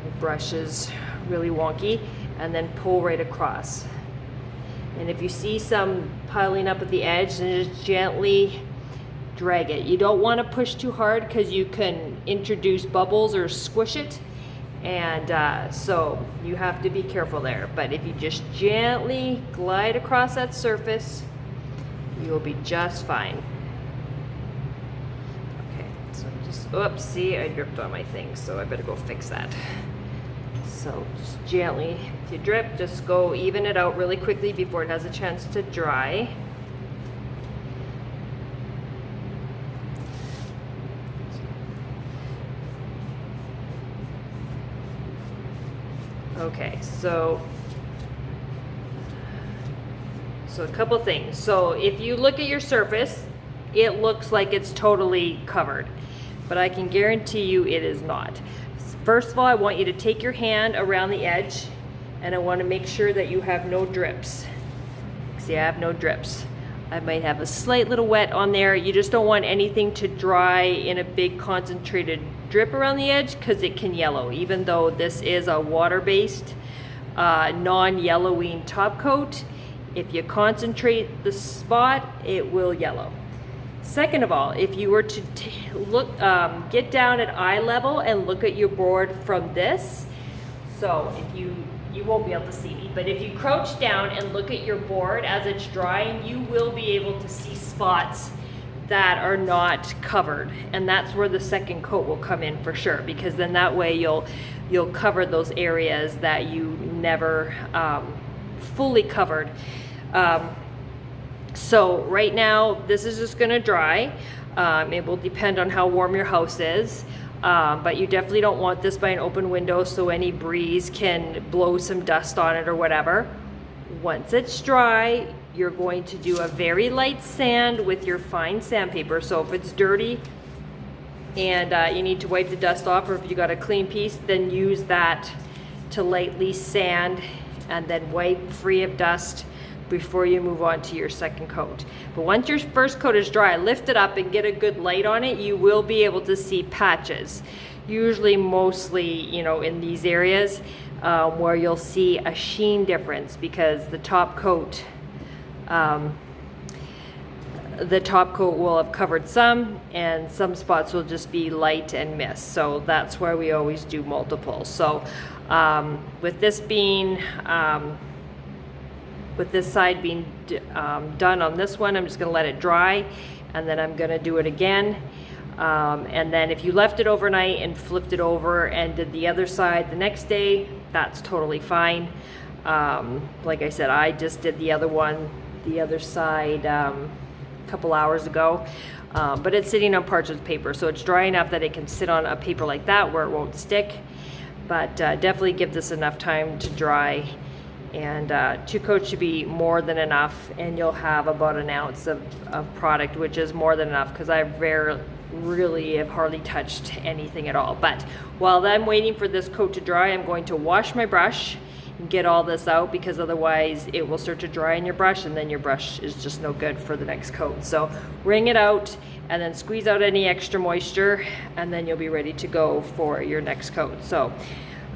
My brush is really wonky, and then pull right across. And if you see some piling up at the edge, then just gently drag it. You don't want to push too hard because you can introduce bubbles or squish it, and so you have to be careful there. But if you just gently glide across that surface, you will be just fine. Okay, so just, oops, see, I dripped on my thing, so I better go fix that. So just gently, if you drip, just go even it out really quickly before it has a chance to dry. Okay, so a couple things. So if you look at your surface, it looks like it's totally covered, but I can guarantee you it is not. First of all, I want you to take your hand around the edge, and I want to make sure that you have no drips. See, I have no drips. I might have a slight little wet on there. You just don't want anything to dry in a big concentrated drip around the edge because it can yellow, even though this is a water-based, non-yellowing top coat. If you concentrate the spot, it will yellow. Second of all, if you were to look, get down at eye level and look at your board from this, so if you won't be able to see me, but if you crouch down and look at your board as it's drying, you will be able to see spots that are not covered, and that's where the second coat will come in for sure, because then that way you'll cover those areas that you never fully covered. So right now this is just going to dry. It will depend on how warm your house is, but you definitely don't want this by an open window so any breeze can blow some dust on it or whatever. Once it's dry, you're going to do a very light sand with your fine sandpaper. So if it's dirty and you need to wipe the dust off, or if you got a clean piece, then use that to lightly sand and then wipe free of dust before you move on to your second coat. But once your first coat is dry, lift it up and get a good light on it. You will be able to see patches, usually mostly, you know, in these areas where you'll see a sheen difference, because the top coat will have covered some, and some spots will just be light and mist. So that's why we always do multiple. So with this being with this side being done on this one, I'm just going to let it dry, and then I'm going to do it again. And then if you left it overnight and flipped it over and did the other side the next day, that's totally fine. Like I said, I just did the other side a couple hours ago, but it's sitting on parchment paper, so it's dry enough that it can sit on a paper like that where it won't stick. But definitely give this enough time to dry, and 2 coats should be more than enough, and you'll have about an ounce of product, which is more than enough, because I really have hardly touched anything at all. But while I'm waiting for this coat to dry, I'm going to wash my brush and get all this out, because otherwise it will start to dry in your brush, and then your brush is just no good for the next coat. So wring it out and then squeeze out any extra moisture, and then you'll be ready to go for your next coat. So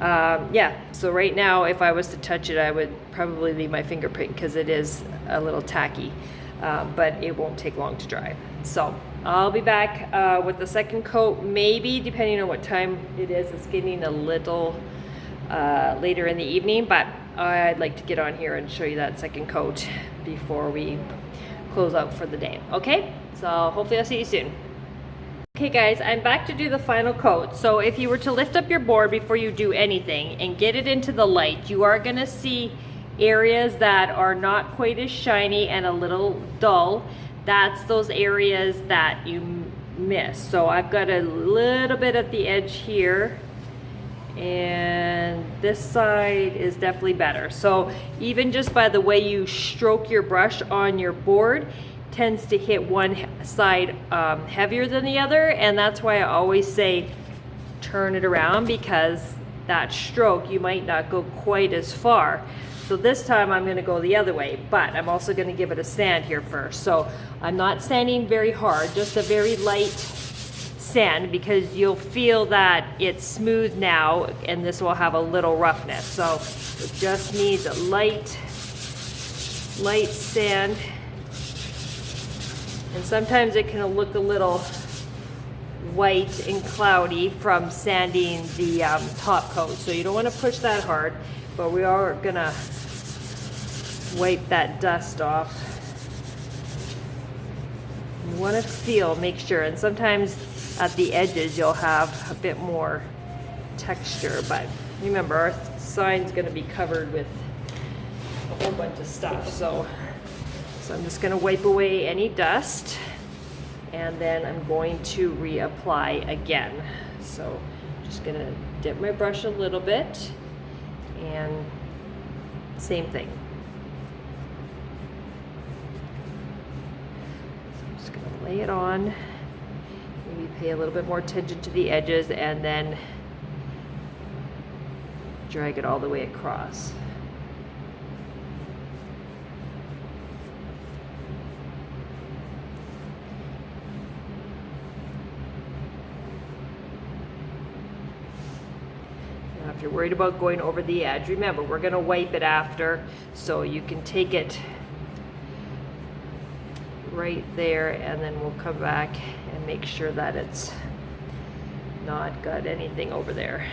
yeah, so right now if I was to touch it, I would probably leave my fingerprint because it is a little tacky, but it won't take long to dry. So I'll be back with the second coat, maybe, depending on what time it is. It's getting a little later in the evening, but I'd like to get on here and show you that second coat before we close out for the day. Okay, so hopefully I'll see you soon. Okay guys, I'm back to do the final coat. So if you were to lift up your board before you do anything and get it into the light, you are going to see areas that are not quite as shiny and a little dull. That's those areas that you miss. So I've got a little bit at the edge here, and this side is definitely better. So even just by the way you stroke your brush on your board, tends to hit one side heavier than the other, and that's why I always say turn it around, because that stroke you might not go quite as far. So this time I'm going to go the other way, but I'm also going to give it a sand here first. So I'm not sanding very hard, just a very light sand, because you'll feel that it's smooth now and this will have a little roughness. So it just needs a light sand. And sometimes it can look a little white and cloudy from sanding the top coat. So you don't want to push that hard, but we are gonna wipe that dust off. You want to make sure, and sometimes at the edges you'll have a bit more texture, but remember our sign's going to be covered with a whole bunch of stuff. So I'm just going to wipe away any dust, and then I'm going to reapply again. So just going to dip my brush a little bit, and same thing. So I'm just going to lay it on. Maybe pay a little bit more attention to the edges, and then drag it all the way across. Now, if you're worried about going over the edge, remember we're going to wipe it after, so you can take it right there, and then we'll come back and make sure that it's not got anything over there.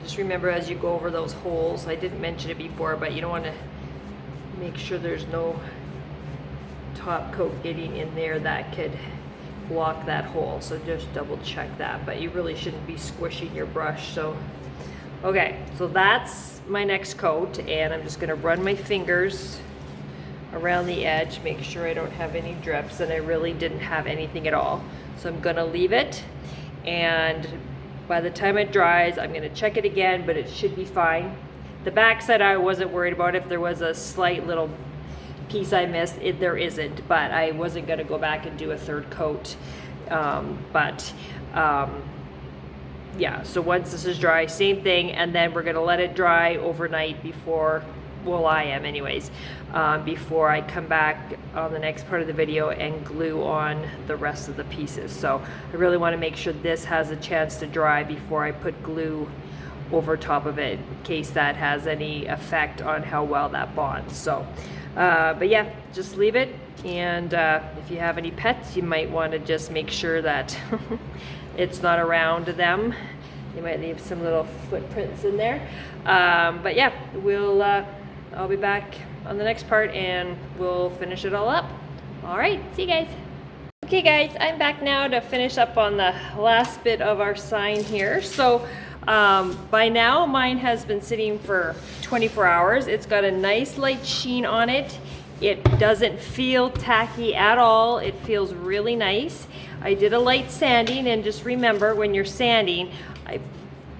Just remember as you go over those holes, I didn't mention it before, but you don't want to make sure there's no top coat getting in there that could block that hole. So just double check that, but you really shouldn't be squishing your brush. So, okay, so that's my next coat, and I'm just going to run my fingers around the edge, make sure I don't have any drips, and I really didn't have anything at all. So I'm going to leave it, and by the time it dries, I'm going to check it again, but it should be fine. The back side I wasn't worried about. If there was a slight little piece I missed, there isn't, but I wasn't going to go back and do a third coat. Yeah, so once this is dry, same thing, and then we're going to let it dry overnight before, well, I am anyways, before I come back on the next part of the video and glue on the rest of the pieces. So I really want to make sure this has a chance to dry before I put glue over top of it, in case that has any effect on how well that bonds. So, but yeah, just leave it. And if you have any pets, you might want to just make sure that it's not around them. You might leave some little footprints in there. But yeah, I'll be back on the next part and we'll finish it all up. All right, see you guys. Okay guys, I'm back now to finish up on the last bit of our sign here. So by now mine has been sitting for 24 hours. It's got a nice light sheen on it. It doesn't feel tacky at all. It feels really nice. I did a light sanding, and just remember when you're sanding,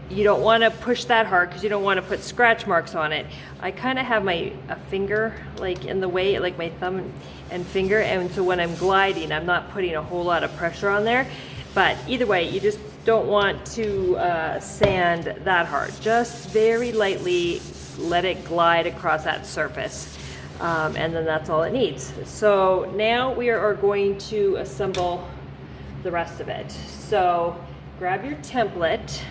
you don't want to push that hard because you don't want to put scratch marks on it. I kind of have a finger like in the way, like my thumb and finger, and so when I'm gliding, I'm not putting a whole lot of pressure on there. But either way, you just don't want to sand that hard. Just very lightly let it glide across that surface. And then that's all it needs. So now we are going to assemble the rest of it. So grab your template,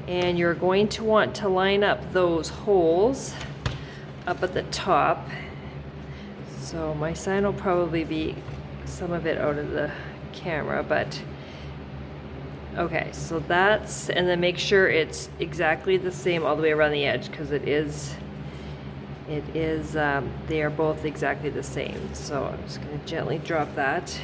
and you're going to want to line up those holes up at the top. So my sign will probably be some of it out of the camera, but okay, so that's, and then make sure it's exactly the same all the way around the edge, because it is, they are both exactly the same. So I'm just going to gently drop that.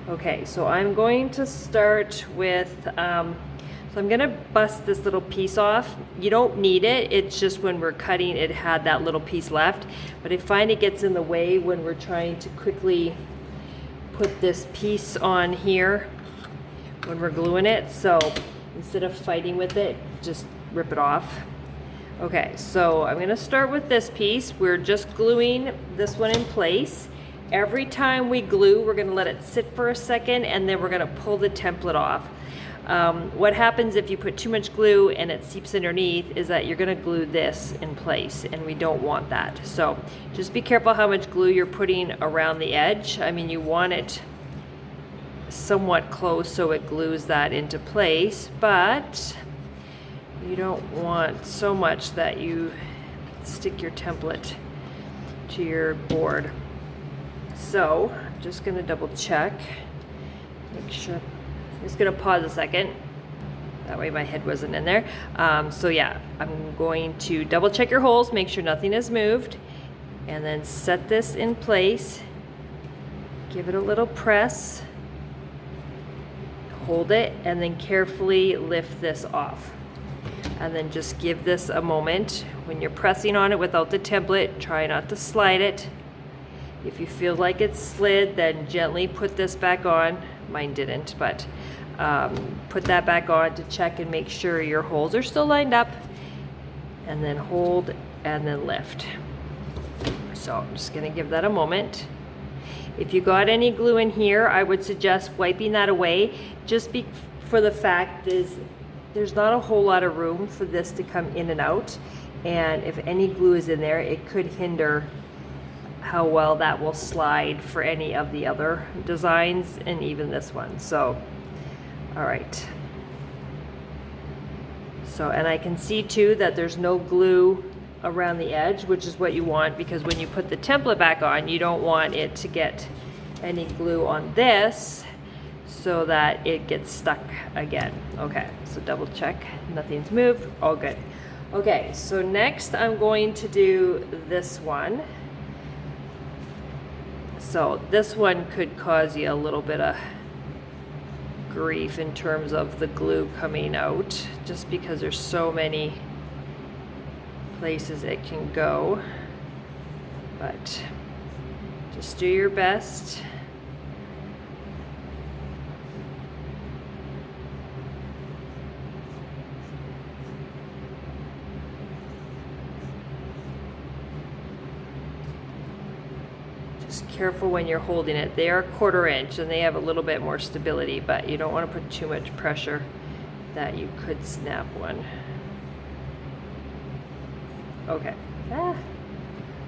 Okay, so I'm going to start with, so I'm going to bust this little piece off. You don't need it, it's just when we're cutting it had that little piece left, but I find it gets in the way when we're trying to quickly put this piece on here when we're gluing it. So instead of fighting with it, just rip it off. Okay, so I'm gonna start with this piece. We're just gluing this one in place. Every time we glue, we're gonna let it sit for a second, and then we're gonna pull the template off. What happens if you put too much glue and it seeps underneath is that you're gonna glue this in place, and we don't want that. So just be careful how much glue you're putting around the edge. I mean, you want it somewhat close so it glues that into place, but you don't want so much that you stick your template to your board. So I'm just gonna double check, make sure. I'm just gonna pause a second. That way my head wasn't in there. So yeah, I'm going to double check your holes, make sure nothing has moved, and then set this in place. Give it a little press, hold it, and then carefully lift this off. And then just give this a moment. When you're pressing on it without the template, try not to slide it. If you feel like it's slid, then gently put this back on. Mine didn't, but put that back on to check and make sure your holes are still lined up. And then hold and then lift. So I'm just gonna give that a moment. If you got any glue in here, I would suggest wiping that away, just for the fact is there's not a whole lot of room for this to come in and out, and if any glue is in there, it could hinder how well that will slide for any of the other designs and even this one. So, all right. So, and I can see too that there's no glue around the edge, which is what you want, because when you put the template back on, you don't want it to get any glue on this so that it gets stuck again. Okay, so double check, nothing's moved, all good. Okay, so next I'm going to do this one. So this one could cause you a little bit of grief in terms of the glue coming out, just because there's so many places it can go, but just do your best. Just careful when you're holding it. They are 1/4 inch and they have a little bit more stability, but you don't want to put too much pressure that you could snap one. Okay.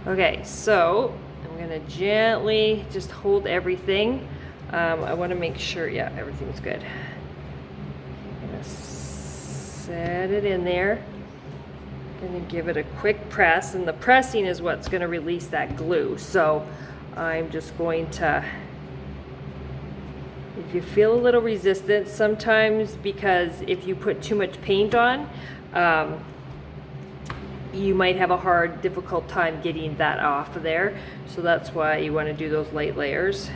Okay, so I'm gonna gently just hold everything. I want to make sure, yeah, everything's good. I'm gonna set it in there. Gonna give it a quick press, and the pressing is what's gonna release that glue. So I'm just going to, if you feel a little resistance, sometimes because if you put too much paint on, you might have a difficult time getting that off of there. So that's why you want to do those light layers.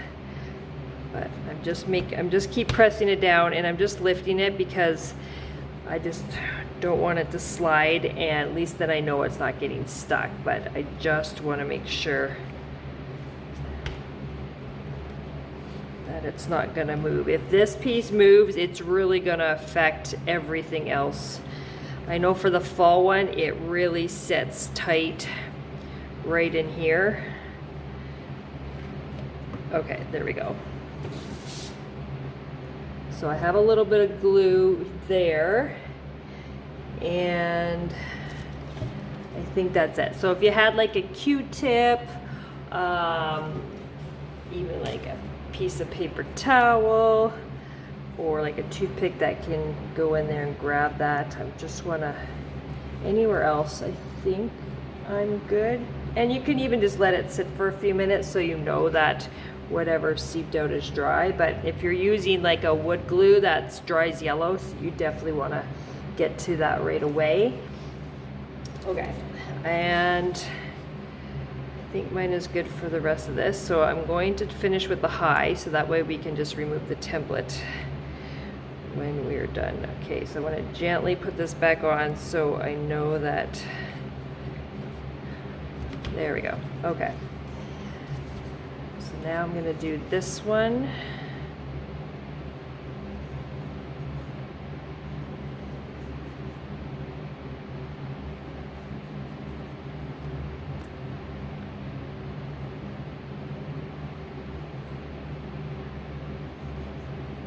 But I'm just keep pressing it down, and I'm just lifting it because I just don't want it to slide, and at least then I know it's not getting stuck. But I just want to make sure that it's not going to move. If this piece moves, it's really going to affect everything else. I know for the fall one, it really sits tight right in here. Okay, there we go. So I have a little bit of glue there, and I think that's it. So if you had like a Q-tip, even like a piece of paper towel, or like a toothpick that can go in there and grab that. I just wanna, anywhere else, I think I'm good. And you can even just let it sit for a few minutes so you know that whatever seeped out is dry. But if you're using like a wood glue that's dries yellow, so you definitely wanna get to that right away. Okay, and I think mine is good for the rest of this. So I'm going to finish with the high, so that way we can just remove the template when we're done. Okay, so I want to gently put this back on so I know that, there we go. Okay, so now I'm going to do this one.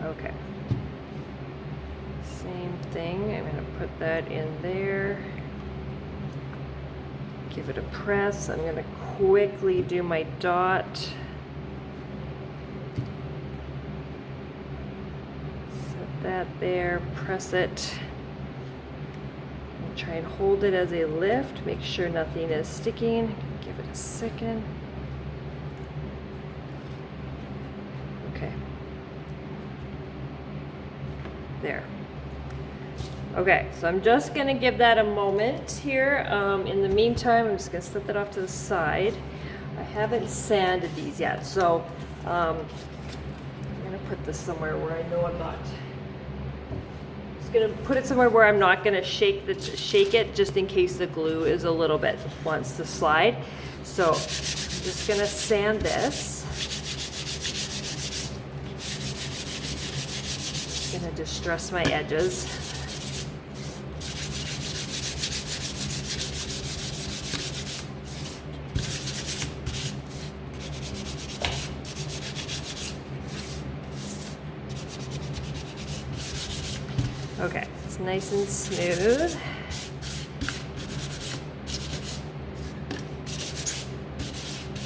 Okay. Same thing. I'm going to put that in there. Give it a press. I'm going to quickly do my dot. Set that there, press it. And try and hold it as a lift. Make sure nothing is sticking. Give it a second. Okay. There. Okay, so I'm just going to give that a moment here. In the meantime, I'm just going to set that off to the side. I haven't sanded these yet, so I'm going to put this somewhere where I know I'm not. Just going to put it somewhere where I'm not going to shake it, just in case the glue is a little bit wants to slide. So I'm just going to sand this. Going to distress my edges. Okay, it's nice and smooth.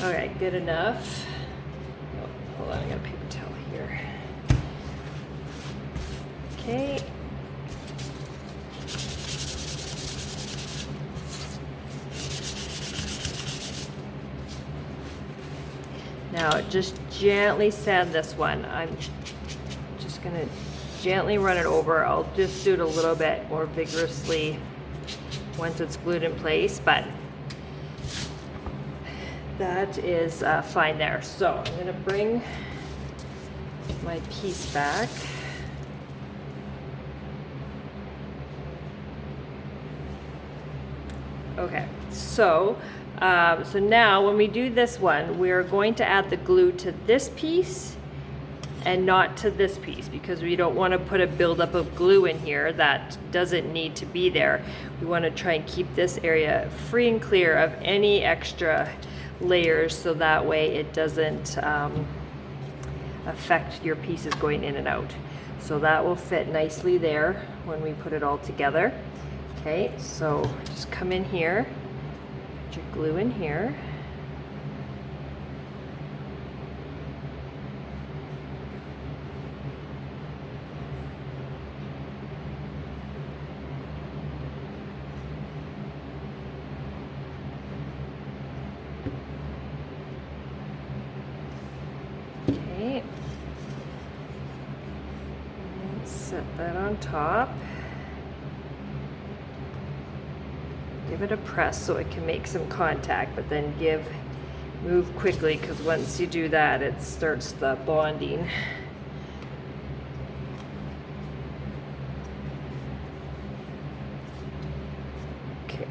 Okay, good enough. Oh, hold on, I got a paper towel here. Okay. Now just gently sand this one. I'm just gonna gently run it over. I'll just do it a little bit more vigorously once it's glued in place, but that is fine there. So I'm gonna bring my piece back. Okay, so now when we do this one, we're going to add the glue to this piece and not to this piece, because we don't want to put a buildup of glue in here that doesn't need to be there. We want to try and keep this area free and clear of any extra layers, so that way it doesn't affect your pieces going in and out. So that will fit nicely there when we put it all together. Okay, so just come in here, put your glue in here. Okay, and set that on top. Give it a press so it can make some contact, but then move quickly, because once you do that, it starts the bonding. Okay,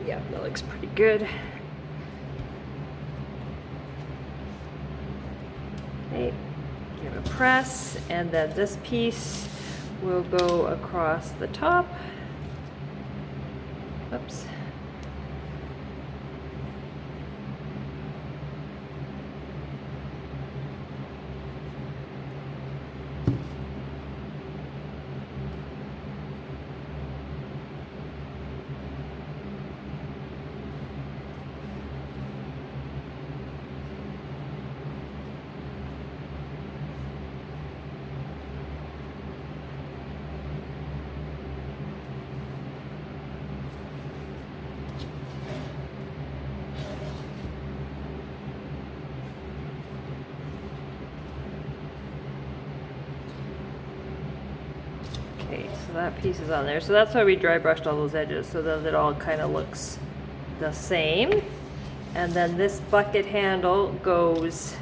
yeah, that looks pretty good. Okay, give it a press, and then this piece will go across the top. Oops. Okay, so that piece is on there. So that's why we dry brushed all those edges, so that it all kind of looks the same. And then this bucket handle goes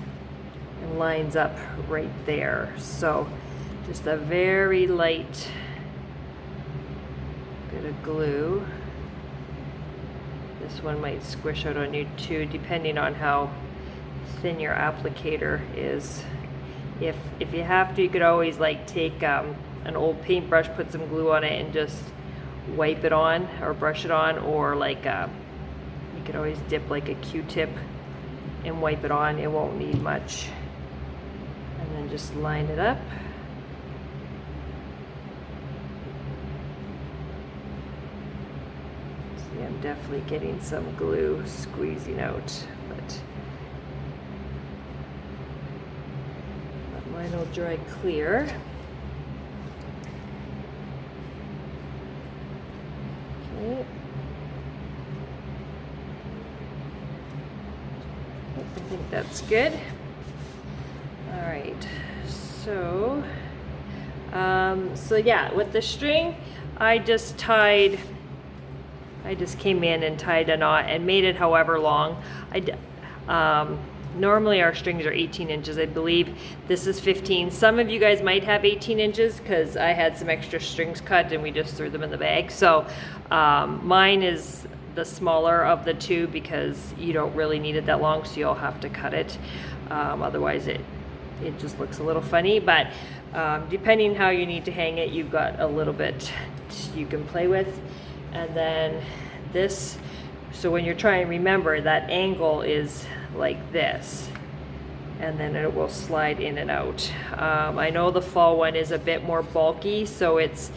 and lines up right there. So just a very light bit of glue. This one might squish out on you too, depending on how thin your applicator is. If you have to, you could always like take an old paintbrush, put some glue on it, and just wipe it on or brush it on, or like you could always dip like a Q-tip and wipe it on. It won't need much. And then just line it up. See, I'm definitely getting some glue squeezing out, but mine will dry clear. Okay. I think that's good. All right, so yeah, with the string, I just came in and tied a knot and made it however long. Normally our strings are 18 inches, I believe. This is 15. Some of you guys might have 18 inches because I had some extra strings cut and we just threw them in the bag. So mine is the smaller of the two because you don't really need it that long, so you'll have to cut it. Otherwise it just looks a little funny, but depending how you need to hang it, you've got a little bit you can play with. And then this, so when you're trying to remember, that angle is like this, and then it will slide in and out. I know the fall one is a bit more bulky, so it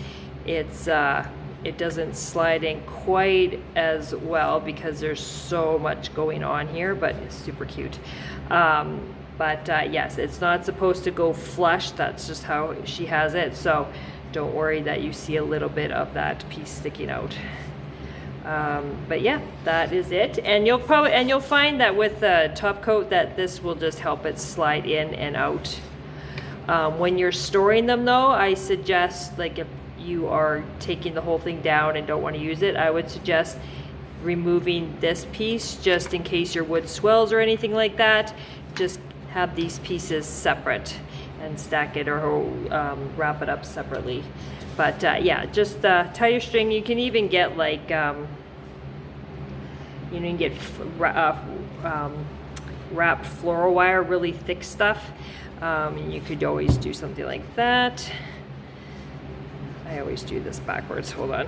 doesn't slide in quite as well because there's so much going on here, but it's super cute. Yes, it's not supposed to go flush. That's just how she has it, so don't worry that you see a little bit of that piece sticking out. But yeah, that is it. And you'll find that with the top coat that this will just help it slide in and out. When you're storing them though, I suggest, like if you are taking the whole thing down and don't want to use it, I would suggest removing this piece just in case your wood swells or anything like that. Just have these pieces separate and stack it or wrap it up separately. But yeah, just tie your string. You can even get like, you can get wrapped floral wire, really thick stuff. And you could always do something like that. I always do this backwards, hold on.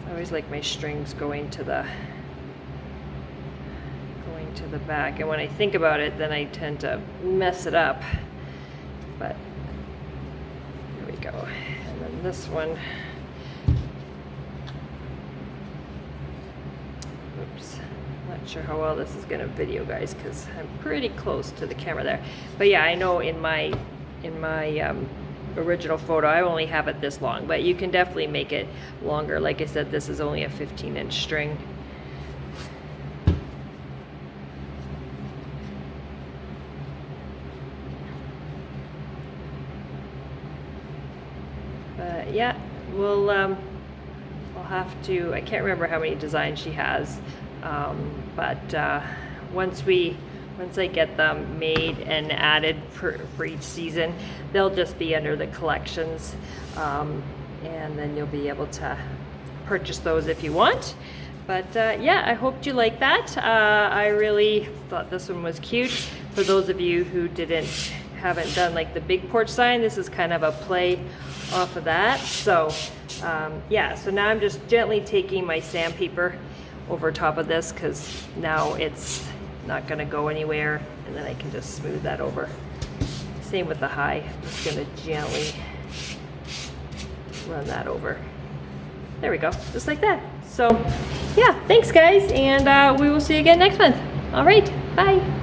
I always like my strings going to the back, and when I think about it, then I tend to mess it up. But here we go. And then this one, oops, not sure how well this is gonna video, guys, because I'm pretty close to the camera there. But yeah, I know in my original photo I only have it this long, but you can definitely make it longer. Like I said, this is only a 15-inch string. But yeah, we'll have to, I can't remember how many designs she has, but once I get them made and added for each season, they'll just be under the collections, and then you'll be able to purchase those if you want. But yeah, I hoped you liked that. I really thought this one was cute. For those of you who haven't done like the big porch sign, this is kind of a play off of that. So yeah, so now I'm just gently taking my sandpaper over top of this because now it's not going to go anywhere, and then I can just smooth that over. Same with the high. I'm just going to gently run that over. There we go, just like that. So yeah, thanks guys, and we will see you again next month. All right, bye.